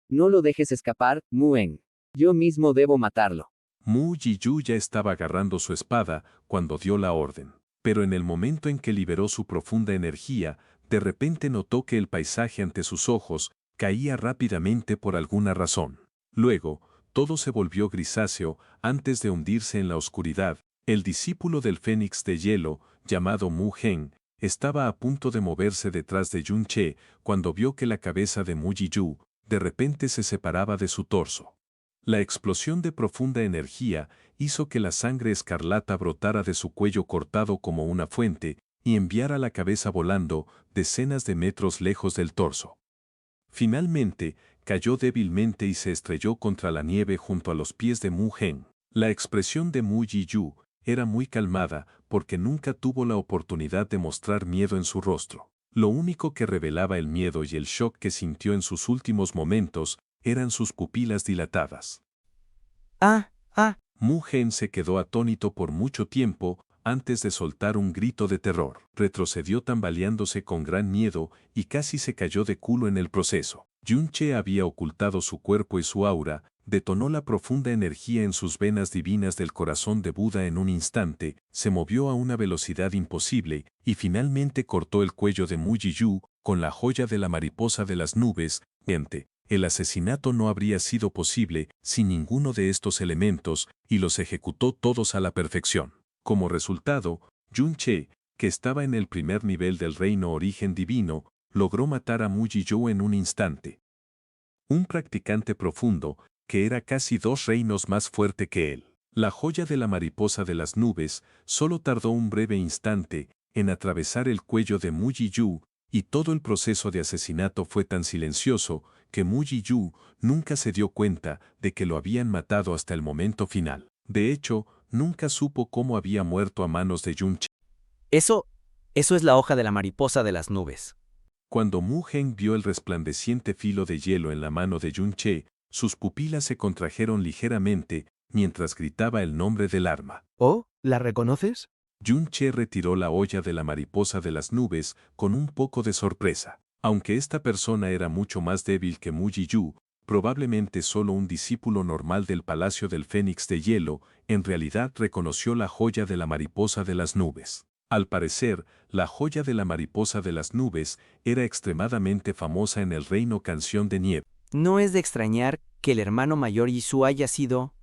No lo dejes escapar, Muen. Yo mismo debo matarlo. Mu Yi-yu ya estaba agarrando su espada cuando dio la orden. Pero en el momento en que liberó su profunda energía, de repente notó que el paisaje ante sus ojos caía rápidamente por alguna razón. Luego, todo se volvió grisáceo antes de hundirse en la oscuridad. El discípulo del Fénix de Hielo, llamado Mu Gen, estaba a punto de moverse detrás de Yun-che cuando vio que la cabeza de Mu Yi-yu de repente se separaba de su torso. La explosión de profunda energía hizo que la sangre escarlata brotara de su cuello cortado como una fuente y enviara la cabeza volando decenas de metros lejos del torso. Finalmente, cayó débilmente y se estrelló contra la nieve junto a los pies de Mu Gen. La expresión de Mu Yi-yu era muy calmada porque nunca tuvo la oportunidad de mostrar miedo en su rostro. Lo único que revelaba el miedo y el shock que sintió en sus últimos momentos eran sus pupilas dilatadas. Mu Gen se quedó atónito por mucho tiempo antes de soltar un grito de terror. Retrocedió tambaleándose con gran miedo y casi se cayó de culo en el proceso. Yun-che había ocultado su cuerpo y su aura, detonó la profunda energía en sus venas divinas del corazón de Buda en un instante, se movió a una velocidad imposible y finalmente cortó el cuello de Mu Yi-yu con la joya de la mariposa de las nubes. El asesinato no habría sido posible sin ninguno de estos elementos y los ejecutó todos a la perfección. Como resultado, Yun-che, que estaba en el primer nivel del reino origen divino, logró matar a Mu Yi-yu en un instante. Un practicante profundo, que era casi 2 reinos más fuerte que él. La joya de la mariposa de las nubes solo tardó un breve instante en atravesar el cuello de Mu Yi-yu, y todo el proceso de asesinato fue tan silencioso que Mu Yi-yu nunca se dio cuenta de que lo habían matado hasta el momento final. De hecho, nunca supo cómo había muerto a manos de Yun-che. Eso es la hoja de la mariposa de las nubes. Cuando Mu Gen vio el resplandeciente filo de hielo en la mano de Yun-che, sus pupilas se contrajeron ligeramente mientras gritaba el nombre del arma. ¿Oh, la reconoces? Yun-che retiró la olla de la mariposa de las nubes con un poco de sorpresa. Aunque esta persona era mucho más débil que Mu Yi-yu, probablemente solo un discípulo normal del Palacio del Fénix de Hielo, en realidad reconoció la joya de la mariposa de las nubes. Al parecer, la joya de la mariposa de las nubes era extremadamente famosa en el reino Canción de Nieve. No es de extrañar que el hermano mayor Yisu haya sido...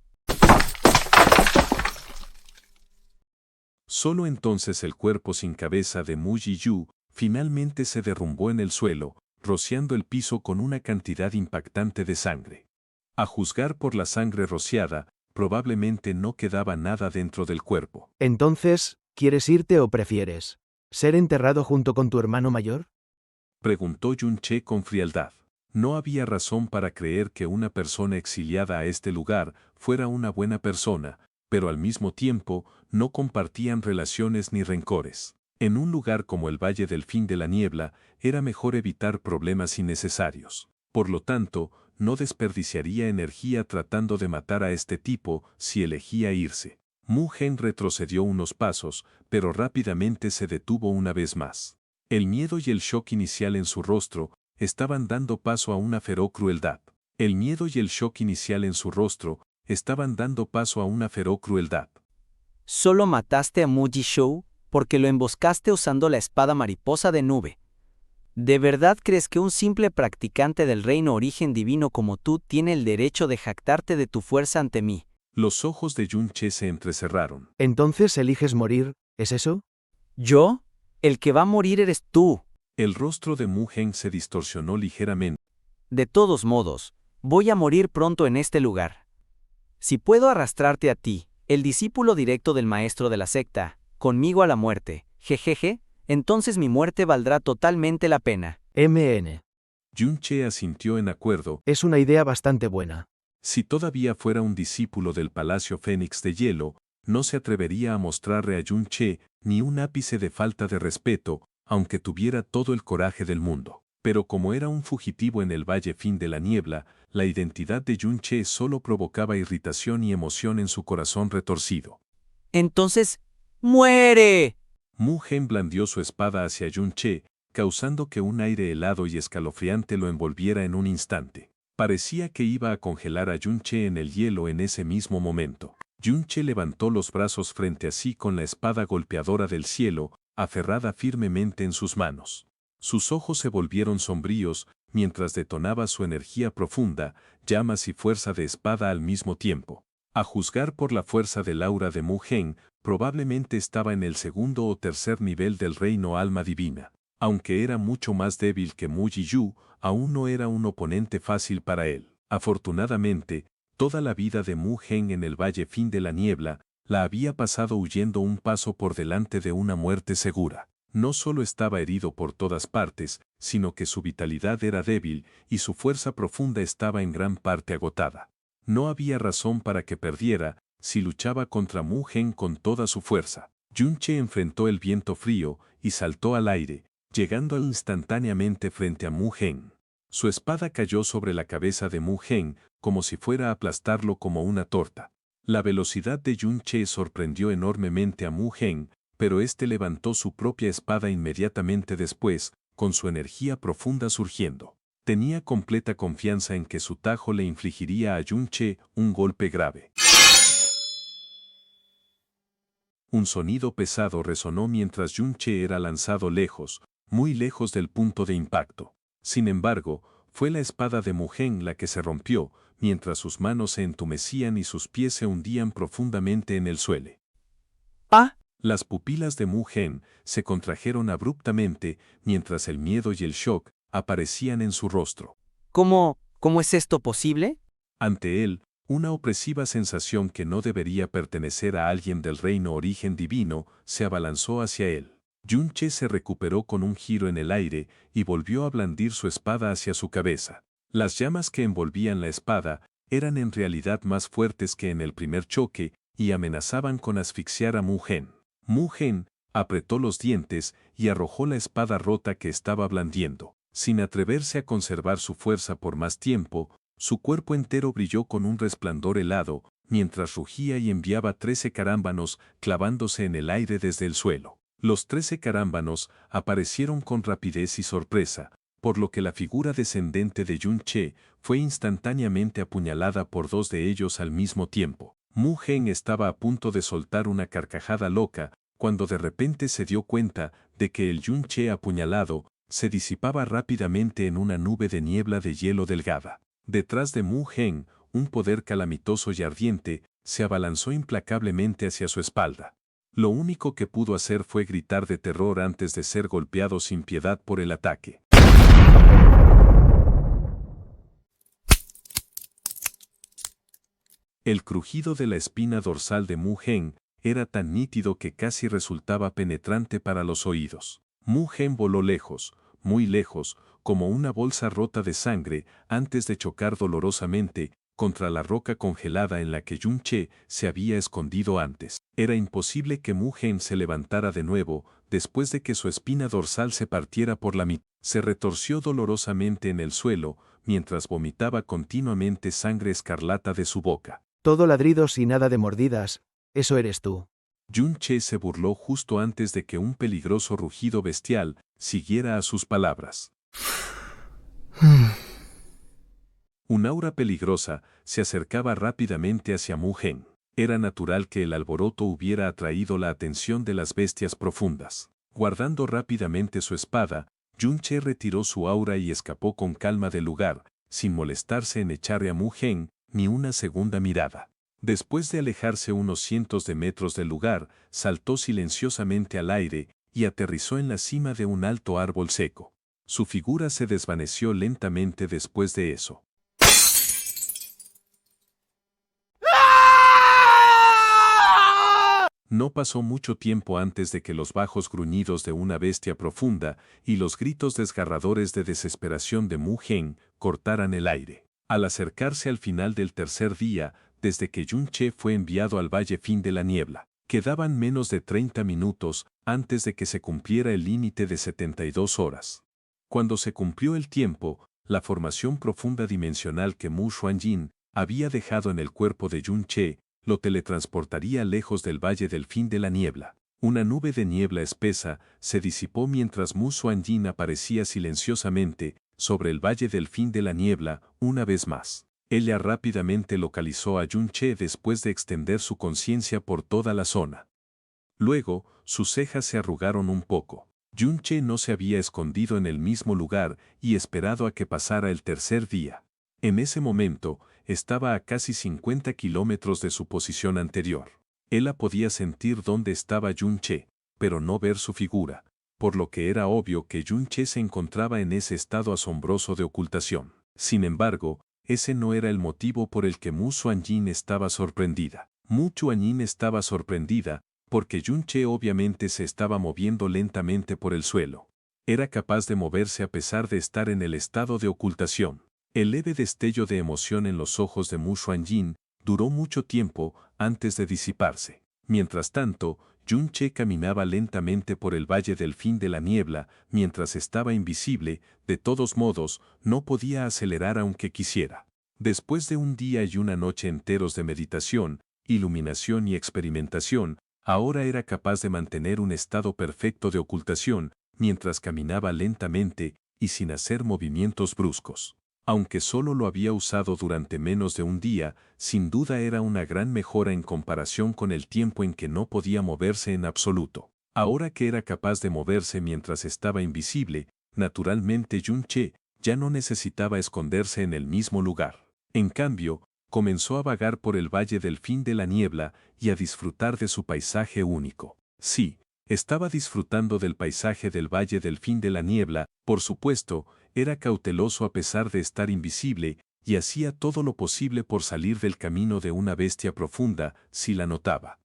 Solo entonces el cuerpo sin cabeza de Mu Yi-yu finalmente se derrumbó en el suelo, rociando el piso con una cantidad impactante de sangre. A juzgar por la sangre rociada, probablemente no quedaba nada dentro del cuerpo. Entonces, ¿quieres irte o prefieres ser enterrado junto con tu hermano mayor? Preguntó Yun-che con frialdad. No había razón para creer que una persona exiliada a este lugar fuera una buena persona, pero al mismo tiempo no compartían relaciones ni rencores. En un lugar como el Valle del Fin de la Niebla, era mejor evitar problemas innecesarios. Por lo tanto, no desperdiciaría energía tratando de matar a este tipo si elegía irse. Mu Gen retrocedió unos pasos, pero rápidamente se detuvo una vez más. El miedo y el shock inicial en su rostro estaban dando paso a una feroz crueldad. El miedo y el shock inicial en su rostro estaban dando paso a una feroz crueldad. Solo mataste a Mu Yi-yu porque lo emboscaste usando la espada mariposa de nube. ¿De verdad crees que un simple practicante del reino origen divino como tú tiene el derecho de jactarte de tu fuerza ante mí? Los ojos de Yun-che se entrecerraron. Entonces eliges morir, ¿es eso? ¿Yo? El que va a morir eres tú. El rostro de Mu Gen se distorsionó ligeramente. De todos modos, voy a morir pronto en este lugar. Si puedo arrastrarte a ti, el discípulo directo del maestro de la secta, conmigo a la muerte, jejeje, entonces mi muerte valdrá totalmente la pena. MN. Yunche asintió en acuerdo. Es una idea bastante buena. Si todavía fuera un discípulo del Palacio Fénix de Hielo, no se atrevería a mostrarle a Yunche ni un ápice de falta de respeto, aunque tuviera todo el coraje del mundo. Pero como era un fugitivo en el Valle Fin de la Niebla, la identidad de Yunche solo provocaba irritación y emoción en su corazón retorcido. Entonces, ¡muere! Mu Gen blandió su espada hacia Yunche, causando que un aire helado y escalofriante lo envolviera en un instante. Parecía que iba a congelar a Yunche en el hielo en ese mismo momento. Yunche levantó los brazos frente a sí con la espada golpeadora del cielo, aferrada firmemente en sus manos. Sus ojos se volvieron sombríos, mientras detonaba su energía profunda, llamas y fuerza de espada al mismo tiempo. A juzgar por la fuerza del aura de Mu Gen, probablemente estaba en el segundo o tercer nivel del reino alma divina. Aunque era mucho más débil que Mu Yiyu, aún no era un oponente fácil para él. Afortunadamente, toda la vida de Mu Gen en el Valle Fin de la Niebla la había pasado huyendo un paso por delante de una muerte segura. No solo estaba herido por todas partes, sino que su vitalidad era débil y su fuerza profunda estaba en gran parte agotada. No había razón para que perdiera si luchaba contra Mu Gen con toda su fuerza. Yunche enfrentó el viento frío y saltó al aire, llegando instantáneamente frente a Mu Gen. Su espada cayó sobre la cabeza de Mu Gen, como si fuera a aplastarlo como una torta. La velocidad de Yunche sorprendió enormemente a Mu Gen, pero éste levantó su propia espada inmediatamente después, con su energía profunda surgiendo. Tenía completa confianza en que su tajo le infligiría a Yunche un golpe grave. Un sonido pesado resonó mientras Yunche era lanzado lejos, muy lejos del punto de impacto. Sin embargo, fue la espada de Mu Gen la que se rompió, mientras sus manos se entumecían y sus pies se hundían profundamente en el suelo. ¡Ah! Las pupilas de Mu Gen se contrajeron abruptamente mientras el miedo y el shock aparecían en su rostro. ¿Cómo es esto posible? Ante él, una opresiva sensación que no debería pertenecer a alguien del reino origen divino se abalanzó hacia él. Yunche se recuperó con un giro en el aire y volvió a blandir su espada hacia su cabeza. Las llamas que envolvían la espada eran en realidad más fuertes que en el primer choque y amenazaban con asfixiar a Mu Gen. Mu Gen apretó los dientes y arrojó la espada rota que estaba blandiendo. Sin atreverse a conservar su fuerza por más tiempo, su cuerpo entero brilló con un resplandor helado, mientras rugía y enviaba 13 carámbanos clavándose en el aire desde el suelo. Los 13 carámbanos aparecieron con rapidez y sorpresa, por lo que la figura descendente de Yunche fue instantáneamente apuñalada por 2 de ellos al mismo tiempo. Mu Gen estaba a punto de soltar una carcajada loca, cuando de repente se dio cuenta de que el Yunche apuñalado se disipaba rápidamente en una nube de niebla de hielo delgada. Detrás de Mu Gen, un poder calamitoso y ardiente se abalanzó implacablemente hacia su espalda. Lo único que pudo hacer fue gritar de terror antes de ser golpeado sin piedad por el ataque. El crujido de la espina dorsal de Mu Gen era tan nítido que casi resultaba penetrante para los oídos. Mu Gen voló lejos, muy lejos, como una bolsa rota de sangre antes de chocar dolorosamente contra la roca congelada en la que Yunche se había escondido antes. Era imposible que Mu Gen se levantara de nuevo después de que su espina dorsal se partiera por la mitad. Se retorció dolorosamente en el suelo mientras vomitaba continuamente sangre escarlata de su boca. Todo ladridos y nada de mordidas, eso eres tú. Yunche se burló justo antes de que un peligroso rugido bestial siguiera a sus palabras. Un aura peligrosa se acercaba rápidamente hacia Mu Gen. Era natural que el alboroto hubiera atraído la atención de las bestias profundas. Guardando rápidamente su espada, Yunche retiró su aura y escapó con calma del lugar, sin molestarse en echarle a Mu Gen ni una segunda mirada. Después de alejarse unos cientos de metros del lugar, saltó silenciosamente al aire y aterrizó en la cima de un alto árbol seco. Su figura se desvaneció lentamente después de eso. No pasó mucho tiempo antes de que los bajos gruñidos de una bestia profunda y los gritos desgarradores de desesperación de Mu Heng cortaran el aire. Al acercarse al final del tercer día, desde que Yun-che fue enviado al Valle Fin de la Niebla, quedaban menos de 30 minutos antes de que se cumpliera el límite de 72 horas. Cuando se cumplió el tiempo, la formación profunda dimensional que Mu Xuanjin había dejado en el cuerpo de Yun-che lo teletransportaría lejos del Valle del Fin de la Niebla. Una nube de niebla espesa se disipó mientras Mu Xuanjin aparecía silenciosamente sobre el Valle del Fin de la Niebla una vez más. Ella rápidamente localizó a Yun-che después de extender su conciencia por toda la zona. Luego, sus cejas se arrugaron un poco. Yun-che no se había escondido en el mismo lugar y esperado a que pasara el tercer día. En ese momento, estaba a casi 50 kilómetros de su posición anterior. Ella podía sentir dónde estaba Yun-che, pero no ver su figura, por lo que era obvio que Yun-che se encontraba en ese estado asombroso de ocultación. Sin embargo, ese no era el motivo por el que Mu Xuanjin estaba sorprendida. Mu Xuanjin estaba sorprendida porque Yun-che obviamente se estaba moviendo lentamente por el suelo. Era capaz de moverse a pesar de estar en el estado de ocultación. El leve destello de emoción en los ojos de Mu Xuanjin duró mucho tiempo antes de disiparse. Mientras tanto, Yun-che caminaba lentamente por el Valle del Fin de la Niebla mientras estaba invisible. De todos modos, no podía acelerar aunque quisiera. Después de un día y una noche enteros de meditación, iluminación y experimentación, ahora era capaz de mantener un estado perfecto de ocultación mientras caminaba lentamente y sin hacer movimientos bruscos. Aunque solo lo había usado durante menos de un día, sin duda era una gran mejora en comparación con el tiempo en que no podía moverse en absoluto. Ahora que era capaz de moverse mientras estaba invisible, naturalmente Yun-che ya no necesitaba esconderse en el mismo lugar. En cambio, comenzó a vagar por el Valle del Fin de la Niebla y a disfrutar de su paisaje único. Sí, estaba disfrutando del paisaje del Valle del Fin de la Niebla, por supuesto. Era cauteloso a pesar de estar invisible y hacía todo lo posible por salir del camino de una bestia profunda si la notaba.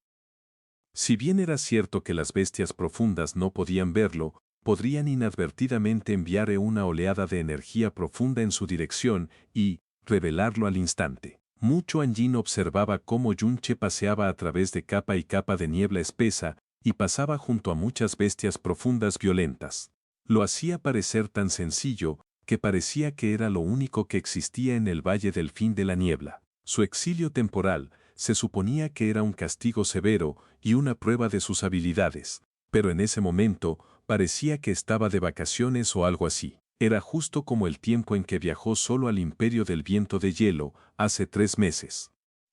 Si bien era cierto que las bestias profundas no podían verlo, podrían inadvertidamente enviar una oleada de energía profunda en su dirección y revelarlo al instante. Mu Xuanjin observaba cómo Yun-che paseaba a través de capa y capa de niebla espesa y pasaba junto a muchas bestias profundas violentas. Lo hacía parecer tan sencillo que parecía que era lo único que existía en el Valle del Fin de la Niebla. Su exilio temporal se suponía que era un castigo severo y una prueba de sus habilidades, pero en ese momento parecía que estaba de vacaciones o algo así. Era justo como el tiempo en que viajó solo al Imperio del Viento de Hielo hace 3 meses.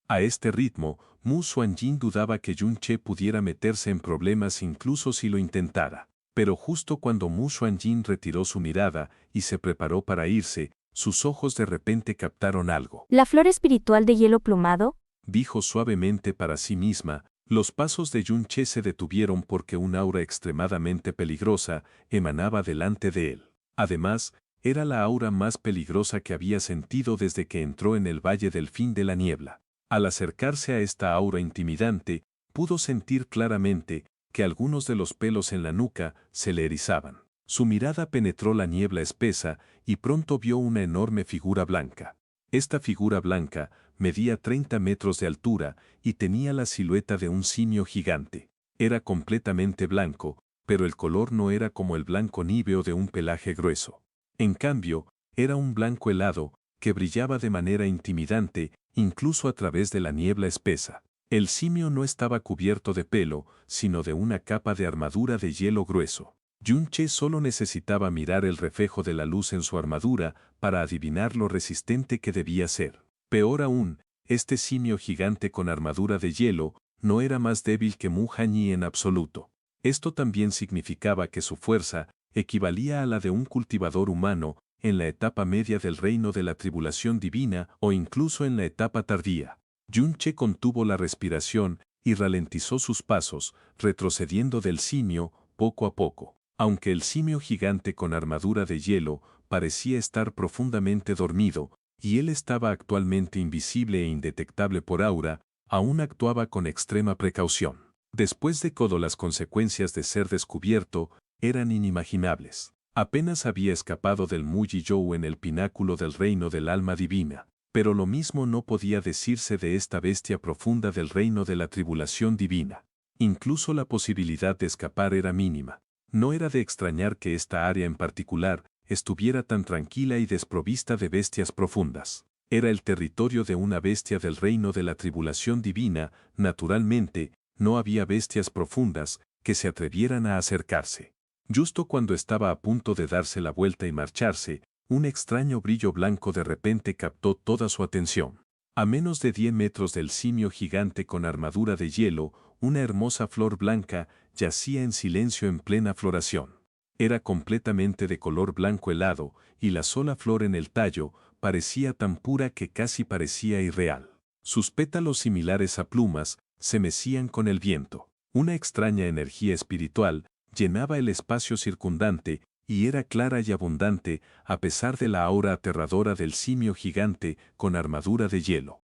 A este ritmo, Mu Xuanjin dudaba que Yun-che pudiera meterse en problemas incluso si lo intentara. Pero justo cuando Mu Xuanjin retiró su mirada y se preparó para irse, sus ojos de repente captaron algo. ¿La flor espiritual de hielo plumado? Dijo suavemente para sí misma. Los pasos de Yun-che se detuvieron porque un aura extremadamente peligrosa emanaba delante de él. Además, era la aura más peligrosa que había sentido desde que entró en el Valle del Fin de la Niebla. Al acercarse a esta aura intimidante, pudo sentir claramente que algunos de los pelos en la nuca se le erizaban. Su mirada penetró la niebla espesa y pronto vio una enorme figura blanca. Esta figura blanca medía 30 metros de altura y tenía la silueta de un simio gigante. Era completamente blanco, pero el color no era como el blanco níveo de un pelaje grueso. En cambio, era un blanco helado que brillaba de manera intimidante incluso a través de la niebla espesa. El simio no estaba cubierto de pelo, sino de una capa de armadura de hielo grueso. Yun-che solo necesitaba mirar el reflejo de la luz en su armadura para adivinar lo resistente que debía ser. Peor aún, este simio gigante con armadura de hielo no era más débil que Mu Hanyi en absoluto. Esto también significaba que su fuerza equivalía a la de un cultivador humano en la etapa media del reino de la tribulación divina o incluso en la etapa tardía. Yun-che contuvo la respiración y ralentizó sus pasos, retrocediendo del simio poco a poco. Aunque el simio gigante con armadura de hielo parecía estar profundamente dormido, y él estaba actualmente invisible e indetectable por aura, aún actuaba con extrema precaución. Después de todo, las consecuencias de ser descubierto eran inimaginables. Apenas había escapado del Muji-Jou en el pináculo del reino del alma divina, pero lo mismo no podía decirse de esta bestia profunda del reino de la tribulación divina. Incluso la posibilidad de escapar era mínima. No era de extrañar que esta área en particular estuviera tan tranquila y desprovista de bestias profundas. Era el territorio de una bestia del reino de la tribulación divina. Naturalmente, no había bestias profundas que se atrevieran a acercarse. Justo cuando estaba a punto de darse la vuelta y marcharse, un extraño brillo blanco de repente captó toda su atención. A menos de 10 metros del simio gigante con armadura de hielo, una hermosa flor blanca yacía en silencio en plena floración. Era completamente de color blanco helado, y la sola flor en el tallo parecía tan pura que casi parecía irreal. Sus pétalos, similares a plumas, se mecían con el viento. Una extraña energía espiritual llenaba el espacio circundante, y era clara y abundante, a pesar de la aura aterradora del simio gigante con armadura de hielo.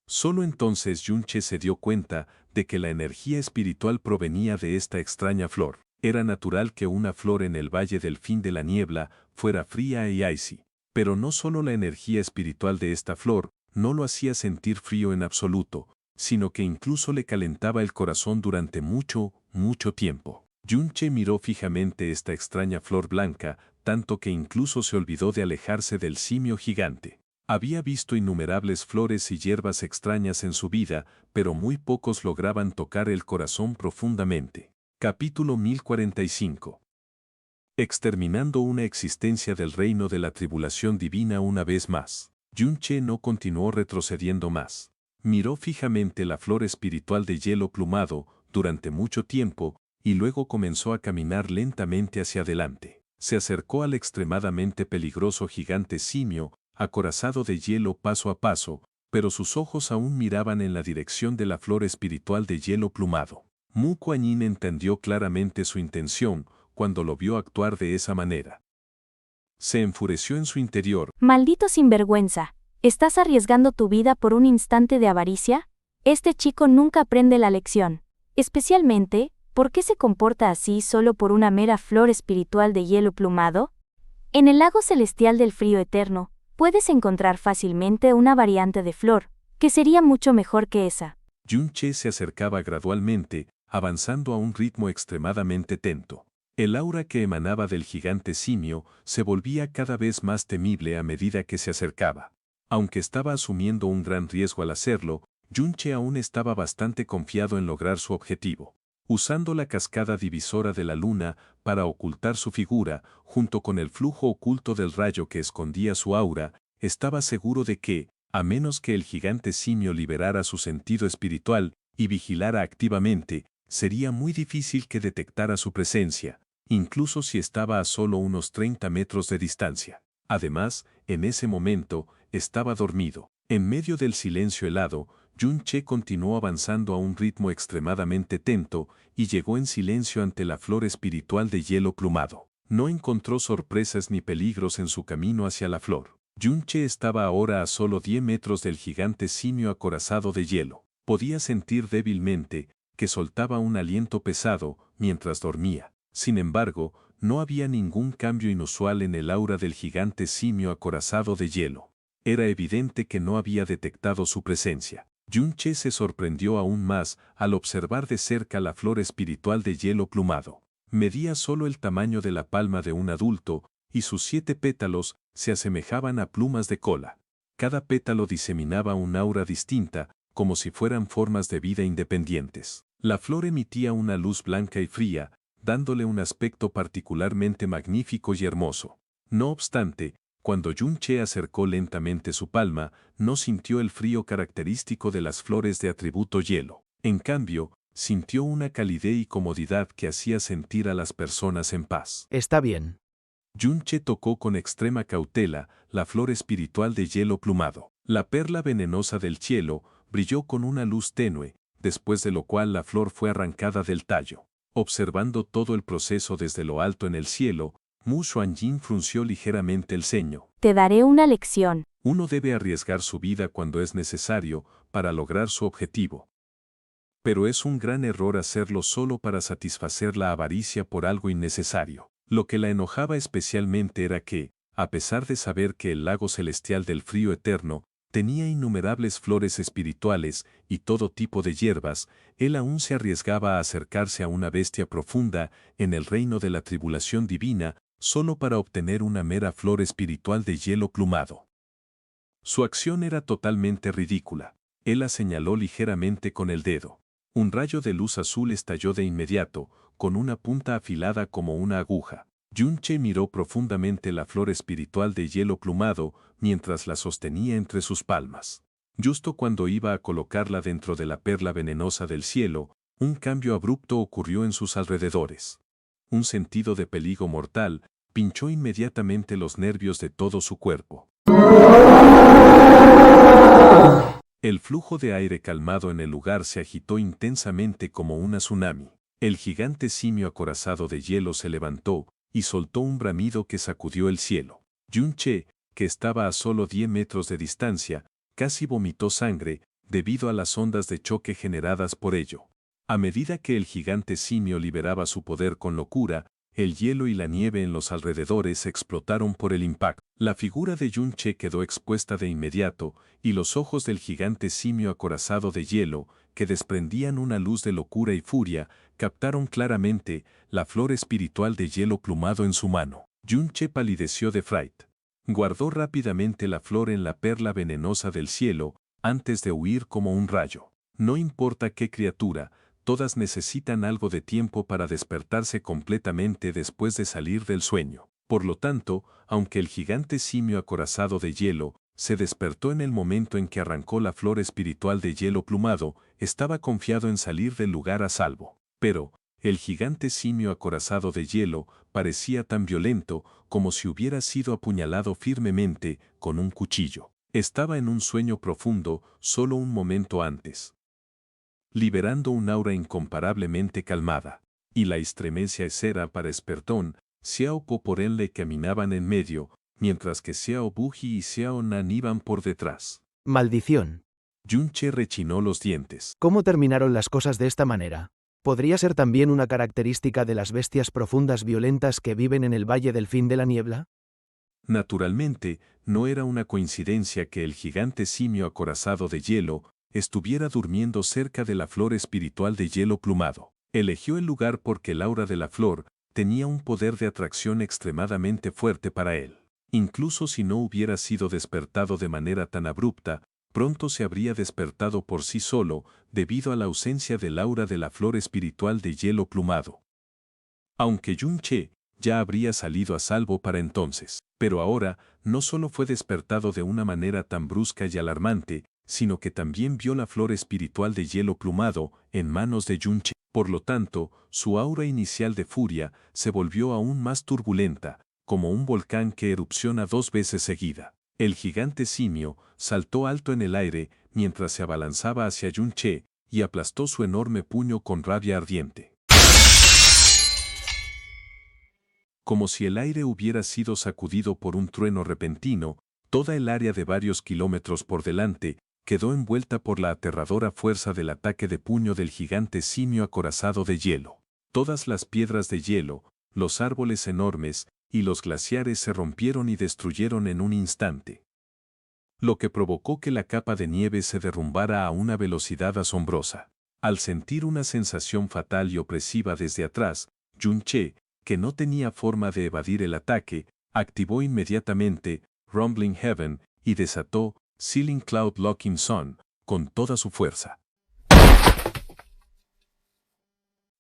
Solo entonces Yunche se dio cuenta de que la energía espiritual provenía de esta extraña flor. Era natural que una flor en el valle del fin de la niebla fuera fría y icy, pero no solo la energía espiritual de esta flor no lo hacía sentir frío en absoluto, sino que incluso le calentaba el corazón durante mucho, mucho tiempo. Yunche miró fijamente esta extraña flor blanca, tanto que incluso se olvidó de alejarse del simio gigante. Había visto innumerables flores y hierbas extrañas en su vida, pero muy pocos lograban tocar el corazón profundamente. Capítulo 1045. Exterminando una existencia del reino de la tribulación divina una vez más. Yunche no continuó retrocediendo más. Miró fijamente la flor espiritual de hielo plumado durante mucho tiempo, y luego comenzó a caminar lentamente hacia adelante. Se acercó al extremadamente peligroso gigante simio, acorazado de hielo paso a paso, pero sus ojos aún miraban en la dirección de la flor espiritual de hielo plumado. Mu Kuan-yin entendió claramente su intención cuando lo vio actuar de esa manera. Se enfureció en su interior. Maldito sinvergüenza, ¿estás arriesgando tu vida por un instante de avaricia? Este chico nunca aprende la lección. Especialmente, ¿por qué se comporta así solo por una mera flor espiritual de hielo plumado? En el lago celestial del frío eterno, puedes encontrar fácilmente una variante de flor, que sería mucho mejor que esa. Yunche se acercaba gradualmente, avanzando a un ritmo extremadamente lento. El aura que emanaba del gigante simio se volvía cada vez más temible a medida que se acercaba. Aunque estaba asumiendo un gran riesgo al hacerlo, Yunche aún estaba bastante confiado en lograr su objetivo. Usando la cascada divisora de la luna para ocultar su figura, junto con el flujo oculto del rayo que escondía su aura, estaba seguro de que, a menos que el gigante simio liberara su sentido espiritual y vigilara activamente, sería muy difícil que detectara su presencia, incluso si estaba a solo unos 30 metros de distancia. Además, en ese momento, estaba dormido. En medio del silencio helado, Yunche continuó avanzando a un ritmo extremadamente lento y llegó en silencio ante la flor espiritual de hielo plumado. No encontró sorpresas ni peligros en su camino hacia la flor. Yunche estaba ahora a solo 10 metros del gigante simio acorazado de hielo. Podía sentir débilmente que soltaba un aliento pesado mientras dormía. Sin embargo, no había ningún cambio inusual en el aura del gigante simio acorazado de hielo. Era evidente que no había detectado su presencia. Yunche se sorprendió aún más al observar de cerca la flor espiritual de hielo plumado. Medía solo el tamaño de la palma de un adulto, y sus 7 pétalos se asemejaban a plumas de cola. Cada pétalo diseminaba un aura distinta, como si fueran formas de vida independientes. La flor emitía una luz blanca y fría, dándole un aspecto particularmente magnífico y hermoso. No obstante, cuando Yunche acercó lentamente su palma, no sintió el frío característico de las flores de atributo hielo. En cambio, sintió una calidez y comodidad que hacía sentir a las personas en paz. Está bien. Yunche tocó con extrema cautela la flor espiritual de hielo plumado. La perla venenosa del cielo brilló con una luz tenue, después de lo cual la flor fue arrancada del tallo. Observando todo el proceso desde lo alto en el cielo, Mu Xuanjin frunció ligeramente el ceño. Te daré una lección. Uno debe arriesgar su vida cuando es necesario para lograr su objetivo. Pero es un gran error hacerlo solo para satisfacer la avaricia por algo innecesario. Lo que la enojaba especialmente era que, a pesar de saber que el lago celestial del frío eterno tenía innumerables flores espirituales y todo tipo de hierbas, él aún se arriesgaba a acercarse a una bestia profunda en el reino de la tribulación divina solo para obtener una mera flor espiritual de hielo plumado. Su acción era totalmente ridícula. Él la señaló ligeramente con el dedo. Un rayo de luz azul estalló de inmediato, con una punta afilada como una aguja. Yunche miró profundamente la flor espiritual de hielo plumado mientras la sostenía entre sus palmas. Justo cuando iba a colocarla dentro de la perla venenosa del cielo, un cambio abrupto ocurrió en sus alrededores. Un sentido de peligro mortal pinchó inmediatamente los nervios de todo su cuerpo. El flujo de aire calmado en el lugar se agitó intensamente como una tsunami. El gigante simio acorazado de hielo se levantó y soltó un bramido que sacudió el cielo. Yunche, que estaba a solo 10 metros de distancia, casi vomitó sangre debido a las ondas de choque generadas por ello. A medida que el gigante simio liberaba su poder con locura, el hielo y la nieve en los alrededores explotaron por el impacto. La figura de Yunche quedó expuesta de inmediato, y los ojos del gigante simio acorazado de hielo, que desprendían una luz de locura y furia, captaron claramente la flor espiritual de hielo plumado en su mano. Yunche palideció de fright. Guardó rápidamente la flor en la perla venenosa del cielo, antes de huir como un rayo. No importa qué criatura, todas necesitan algo de tiempo para despertarse completamente después de salir del sueño. Por lo tanto, aunque el gigante simio acorazado de hielo se despertó en el momento en que arrancó la flor espiritual de hielo plumado, estaba confiado en salir del lugar a salvo. Pero, el gigante simio acorazado de hielo parecía tan violento como si hubiera sido apuñalado firmemente con un cuchillo. Estaba en un sueño profundo solo un momento antes, liberando un aura incomparablemente calmada, y la extremencia escera para Espertón, Xiao Po por él le caminaban en medio, mientras que Xiao Buji y Xiao Nan iban por detrás. Maldición. Yunche rechinó los dientes. ¿Cómo terminaron las cosas de esta manera? ¿Podría ser también una característica de las bestias profundas violentas que viven en el Valle del Fin de la Niebla? Naturalmente, no era una coincidencia que el gigante simio acorazado de hielo estuviera durmiendo cerca de la flor espiritual de hielo plumado. Eligió el lugar porque el aura de la flor tenía un poder de atracción extremadamente fuerte para él. Incluso si no hubiera sido despertado de manera tan abrupta, pronto se habría despertado por sí solo debido a la ausencia del aura de la flor espiritual de hielo plumado. Aunque Yunche ya habría salido a salvo para entonces, pero ahora no solo fue despertado de una manera tan brusca y alarmante, sino que también vio la flor espiritual de hielo plumado en manos de Yunche. Por lo tanto, su aura inicial de furia se volvió aún más turbulenta, como un volcán que erupciona 2 veces seguida. El gigante simio saltó alto en el aire mientras se abalanzaba hacia Yunche y aplastó su enorme puño con rabia ardiente. Como si el aire hubiera sido sacudido por un trueno repentino, toda el área de varios kilómetros por delante quedó envuelta por la aterradora fuerza del ataque de puño del gigante simio acorazado de hielo. Todas las piedras de hielo, los árboles enormes y los glaciares se rompieron y destruyeron en un instante, lo que provocó que la capa de nieve se derrumbara a una velocidad asombrosa. Al sentir una sensación fatal y opresiva desde atrás, Yunche, que no tenía forma de evadir el ataque, activó inmediatamente Rumbling Heaven y desató Sealing Cloud Locking Sun con toda su fuerza.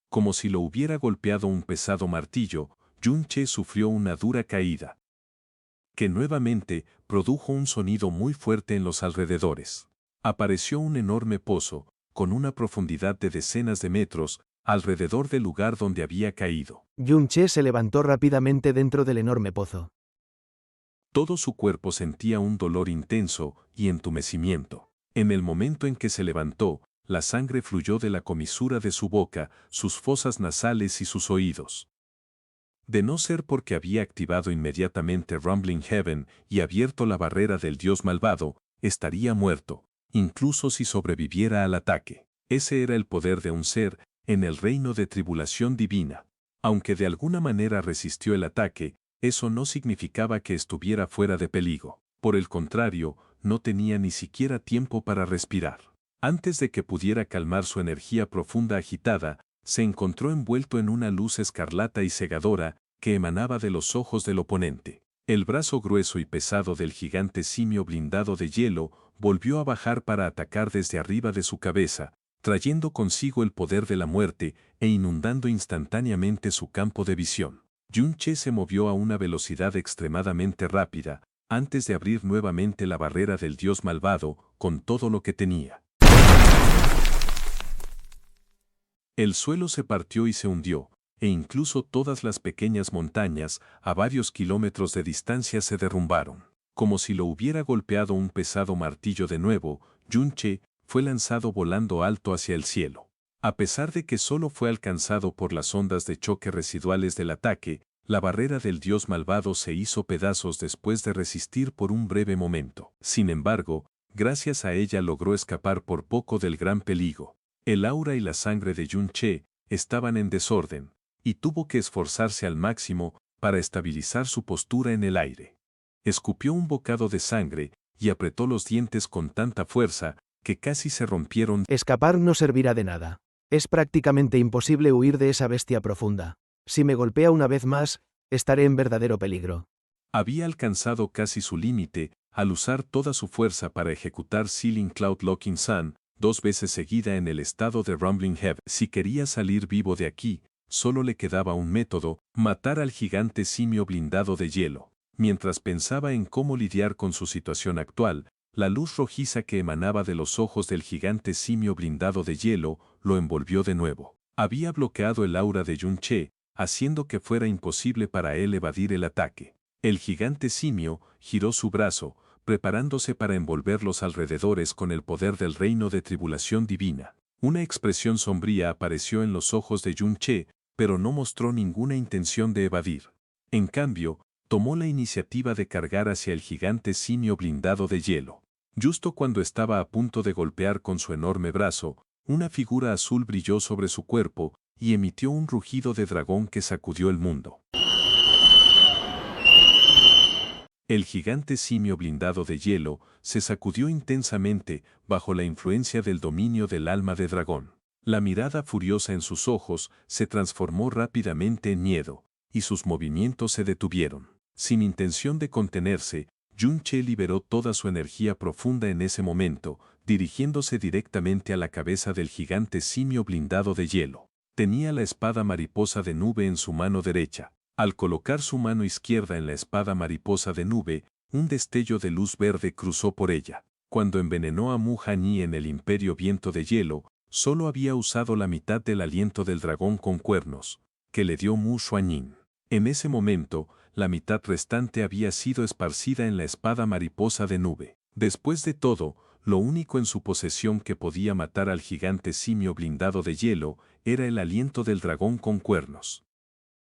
Como si lo hubiera golpeado un pesado martillo, Yunche sufrió una dura caída, que nuevamente produjo un sonido muy fuerte en los alrededores. Apareció un enorme pozo, con una profundidad de decenas de metros, alrededor del lugar donde había caído. Yunche se levantó rápidamente dentro del enorme pozo. Todo su cuerpo sentía un dolor intenso y entumecimiento. En el momento en que se levantó, la sangre fluyó de la comisura de su boca, sus fosas nasales y sus oídos. De no ser porque había activado inmediatamente Rumbling Heaven y abierto la barrera del dios malvado, estaría muerto, incluso si sobreviviera al ataque. Ese era el poder de un ser en el reino de tribulación divina. Aunque de alguna manera resistió el ataque, eso no significaba que estuviera fuera de peligro. Por el contrario, no tenía ni siquiera tiempo para respirar. Antes de que pudiera calmar su energía profunda agitada, se encontró envuelto en una luz escarlata y cegadora que emanaba de los ojos del oponente. El brazo grueso y pesado del gigante simio blindado de hielo volvió a bajar para atacar desde arriba de su cabeza, trayendo consigo el poder de la muerte e inundando instantáneamente su campo de visión. Yun-che se movió a una velocidad extremadamente rápida, antes de abrir nuevamente la barrera del dios malvado con todo lo que tenía. El suelo se partió y se hundió, e incluso todas las pequeñas montañas, a varios kilómetros de distancia, se derrumbaron. Como si lo hubiera golpeado un pesado martillo de nuevo, Yun-che fue lanzado volando alto hacia el cielo. A pesar de que solo fue alcanzado por las ondas de choque residuales del ataque, la barrera del dios malvado se hizo pedazos después de resistir por un breve momento. Sin embargo, gracias a ella logró escapar por poco del gran peligro. El aura y la sangre de Yun-che estaban en desorden, y tuvo que esforzarse al máximo para estabilizar su postura en el aire. Escupió un bocado de sangre y apretó los dientes con tanta fuerza que casi se rompieron. Escapar no servirá de nada. Es prácticamente imposible huir de esa bestia profunda. Si me golpea una vez más, estaré en verdadero peligro. Había alcanzado casi su límite al usar toda su fuerza para ejecutar Sealing Cloud Locking Sun 2 veces seguida en el estado de Rumbling Heaven. Si quería salir vivo de aquí, solo le quedaba un método: matar al gigante simio blindado de hielo. Mientras pensaba en cómo lidiar con su situación actual, la luz rojiza que emanaba de los ojos del gigante simio blindado de hielo lo envolvió de nuevo. Había bloqueado el aura de Yun-che, haciendo que fuera imposible para él evadir el ataque. El gigante simio giró su brazo, preparándose para envolver los alrededores con el poder del reino de tribulación divina. Una expresión sombría apareció en los ojos de Yun-che, pero no mostró ninguna intención de evadir. En cambio, tomó la iniciativa de cargar hacia el gigante simio blindado de hielo. Justo cuando estaba a punto de golpear con su enorme brazo, una figura azul brilló sobre su cuerpo y emitió un rugido de dragón que sacudió el mundo. El gigante simio blindado de hielo se sacudió intensamente bajo la influencia del dominio del alma de dragón. La mirada furiosa en sus ojos se transformó rápidamente en miedo, y sus movimientos se detuvieron. Sin intención de contenerse, Yun-che liberó toda su energía profunda en ese momento, dirigiéndose directamente a la cabeza del gigante simio blindado de hielo. Tenía la espada mariposa de nube en su mano derecha. Al colocar su mano izquierda en la espada mariposa de nube, un destello de luz verde cruzó por ella. Cuando envenenó a Mu Han-yi en el Imperio Viento de Hielo, solo había usado la mitad del aliento del dragón con cuernos, que le dio Mu Xuanyin. En ese momento, la mitad restante había sido esparcida en la espada mariposa de nube. Después de todo, lo único en su posesión que podía matar al gigante simio blindado de hielo era el aliento del dragón con cuernos.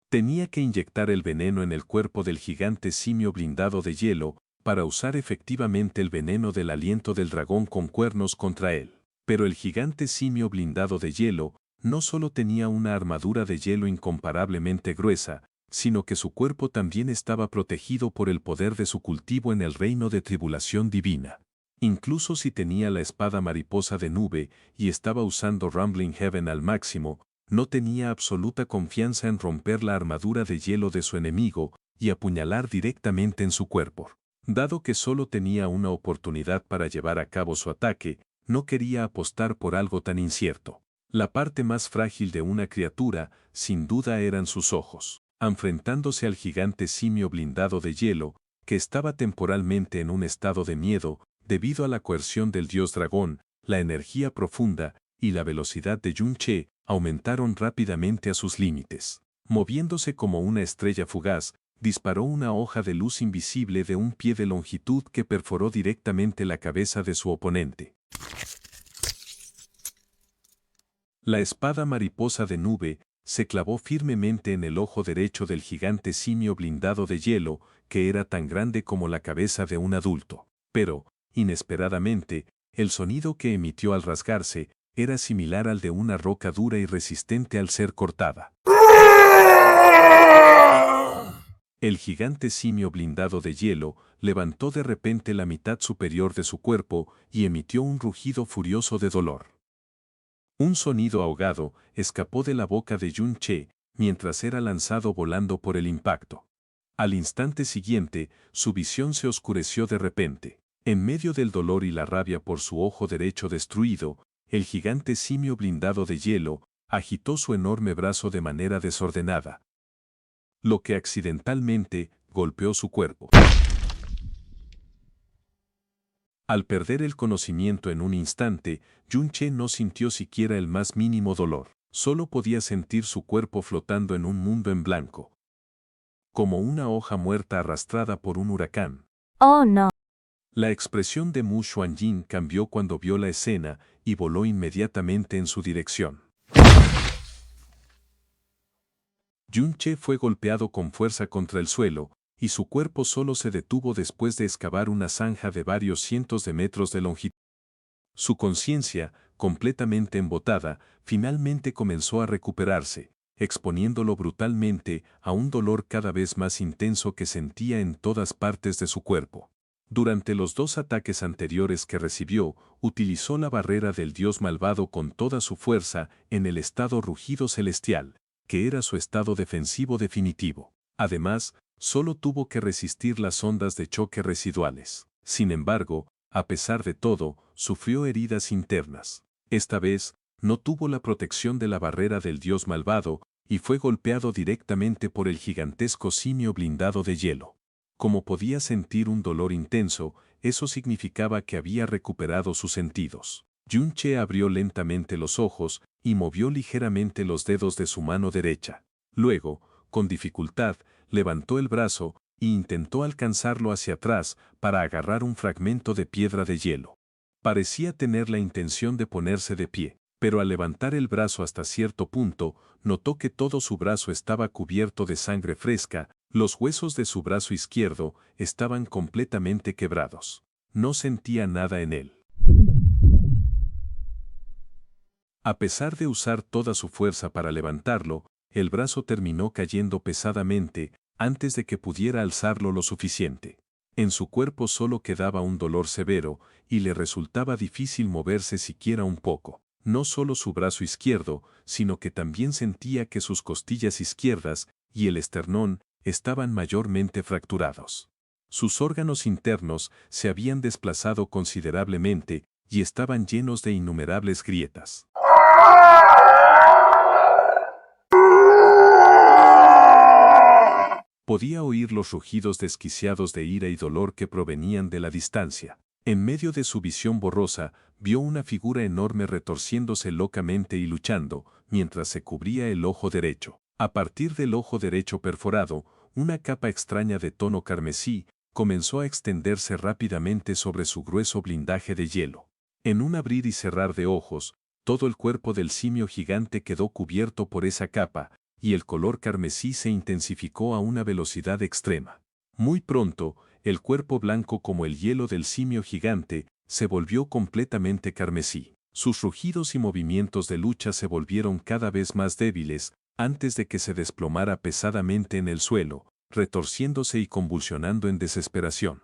Tenía que inyectar el veneno en el cuerpo del gigante simio blindado de hielo para usar efectivamente el veneno del aliento del dragón con cuernos contra él. Pero el gigante simio blindado de hielo no solo tenía una armadura de hielo incomparablemente gruesa, sino que su cuerpo también estaba protegido por el poder de su cultivo en el reino de tribulación divina. Incluso si tenía la espada mariposa de nube y estaba usando Rumbling Heaven al máximo, no tenía absoluta confianza en romper la armadura de hielo de su enemigo y apuñalar directamente en su cuerpo. Dado que solo tenía una oportunidad para llevar a cabo su ataque, no quería apostar por algo tan incierto. La parte más frágil de una criatura, sin duda, eran sus ojos. Enfrentándose al gigante simio blindado de hielo, que estaba temporalmente en un estado de miedo, debido a la coerción del dios dragón, la energía profunda y la velocidad de Yun-che aumentaron rápidamente a sus límites. Moviéndose como una estrella fugaz, disparó una hoja de luz invisible de un pie de longitud que perforó directamente la cabeza de su oponente. La espada mariposa de nube se clavó firmemente en el ojo derecho del gigante simio blindado de hielo, que era tan grande como la cabeza de un adulto. Pero, inesperadamente, el sonido que emitió al rasgarse era similar al de una roca dura y resistente al ser cortada. El gigante simio blindado de hielo levantó de repente la mitad superior de su cuerpo y emitió un rugido furioso de dolor. Un sonido ahogado escapó de la boca de Yun-che mientras era lanzado volando por el impacto. Al instante siguiente, su visión se oscureció de repente. En medio del dolor y la rabia por su ojo derecho destruido, el gigante simio blindado de hielo agitó su enorme brazo de manera desordenada, lo que accidentalmente golpeó su cuerpo. Al perder el conocimiento en un instante, Yun-che no sintió siquiera el más mínimo dolor. Solo podía sentir su cuerpo flotando en un mundo en blanco, como una hoja muerta arrastrada por un huracán. Oh no. La expresión de Mu Xuanjin cambió cuando vio la escena y voló inmediatamente en su dirección. Yun-che fue golpeado con fuerza contra el suelo, y su cuerpo solo se detuvo después de excavar una zanja de varios cientos de metros de longitud. Su conciencia, completamente embotada, finalmente comenzó a recuperarse, exponiéndolo brutalmente a un dolor cada vez más intenso que sentía en todas partes de su cuerpo. Durante los 2 ataques anteriores que recibió, utilizó la barrera del dios malvado con toda su fuerza en el estado rugido celestial, que era su estado defensivo definitivo. Además, solo tuvo que resistir las ondas de choque residuales. Sin embargo, a pesar de todo, sufrió heridas internas. Esta vez, no tuvo la protección de la barrera del dios malvado y fue golpeado directamente por el gigantesco simio blindado de hielo. Como podía sentir un dolor intenso, eso significaba que había recuperado sus sentidos. Yun-che abrió lentamente los ojos y movió ligeramente los dedos de su mano derecha. Luego, con dificultad, levantó el brazo e intentó alcanzarlo hacia atrás para agarrar un fragmento de piedra de hielo. Parecía tener la intención de ponerse de pie, pero al levantar el brazo hasta cierto punto, notó que todo su brazo estaba cubierto de sangre fresca, los huesos de su brazo izquierdo estaban completamente quebrados. No sentía nada en él. A pesar de usar toda su fuerza para levantarlo, el brazo terminó cayendo pesadamente antes de que pudiera alzarlo lo suficiente. En su cuerpo solo quedaba un dolor severo y le resultaba difícil moverse siquiera un poco. No solo su brazo izquierdo, sino que también sentía que sus costillas izquierdas y el esternón estaban mayormente fracturados. Sus órganos internos se habían desplazado considerablemente y estaban llenos de innumerables grietas. Podía oír los rugidos desquiciados de ira y dolor que provenían de la distancia. En medio de su visión borrosa, vio una figura enorme retorciéndose locamente y luchando, mientras se cubría el ojo derecho. A partir del ojo derecho perforado, una capa extraña de tono carmesí comenzó a extenderse rápidamente sobre su grueso blindaje de hielo. En un abrir y cerrar de ojos, todo el cuerpo del simio gigante quedó cubierto por esa capa, y el color carmesí se intensificó a una velocidad extrema. Muy pronto, el cuerpo blanco como el hielo del simio gigante se volvió completamente carmesí. Sus rugidos y movimientos de lucha se volvieron cada vez más débiles antes de que se desplomara pesadamente en el suelo, retorciéndose y convulsionando en desesperación.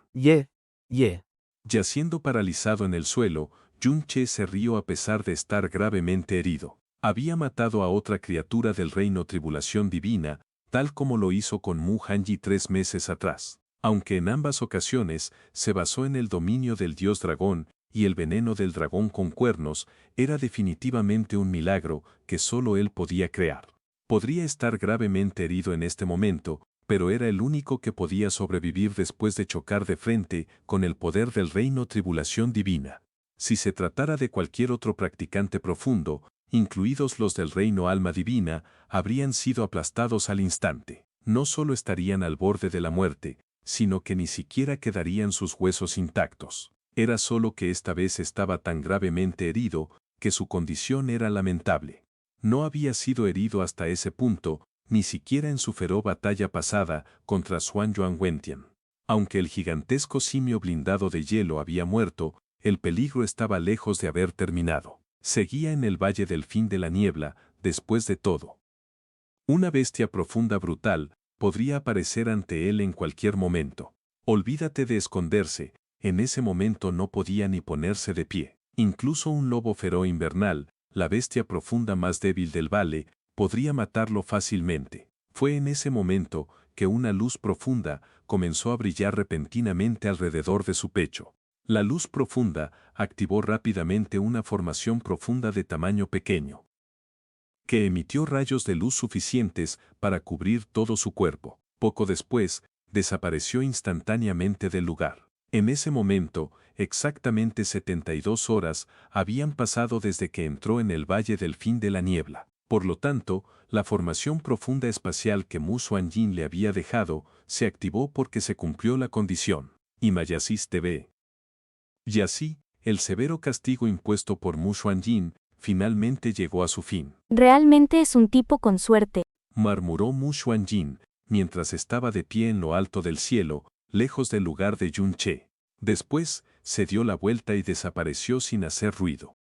Yaciendo paralizado en el suelo, Yun-che se rió a pesar de estar gravemente herido. Había matado a otra criatura del reino Tribulación Divina, tal como lo hizo con Mu Hanji 3 meses atrás. Aunque en ambas ocasiones se basó en el dominio del dios dragón y el veneno del dragón con cuernos, era definitivamente un milagro que solo él podía crear. Podría estar gravemente herido en este momento, pero era el único que podía sobrevivir después de chocar de frente con el poder del reino Tribulación Divina. Si se tratara de cualquier otro practicante profundo, incluidos los del reino Alma Divina, habrían sido aplastados al instante. No solo estarían al borde de la muerte, sino que ni siquiera quedarían sus huesos intactos. Era solo que esta vez estaba tan gravemente herido que su condición era lamentable. no había sido herido hasta ese punto, ni siquiera en su feroz batalla pasada contra Xuan Yuanwentian. Aunque el gigantesco simio blindado de hielo había muerto, el peligro estaba lejos de haber terminado. Seguía en el Valle del Fin de la Niebla, después de todo. Una bestia profunda brutal podría aparecer ante él en cualquier momento. Olvídate de esconderse, en ese momento no podía ni ponerse de pie. Incluso un lobo feroz invernal, la bestia profunda más débil del valle, podría matarlo fácilmente. Fue en ese momento que una luz profunda comenzó a brillar repentinamente alrededor de su pecho. La luz profunda activó rápidamente una formación profunda de tamaño pequeño, que emitió rayos de luz suficientes para cubrir todo su cuerpo. Poco después, desapareció instantáneamente del lugar. En ese momento, exactamente 72 horas habían pasado desde que entró en el Valle del Fin de la Niebla. Por lo tanto, la formación profunda espacial que Mu Xuanyin le había dejado se activó porque se cumplió la condición. Y Mayasis TV. Y así, el severo castigo impuesto por Mu Xuanyin finalmente llegó a su fin. Realmente es un tipo con suerte, Murmuró Mu Xuanyin mientras estaba de pie en lo alto del cielo, lejos del lugar de Yun Che. Después, se dio la vuelta y desapareció sin hacer ruido.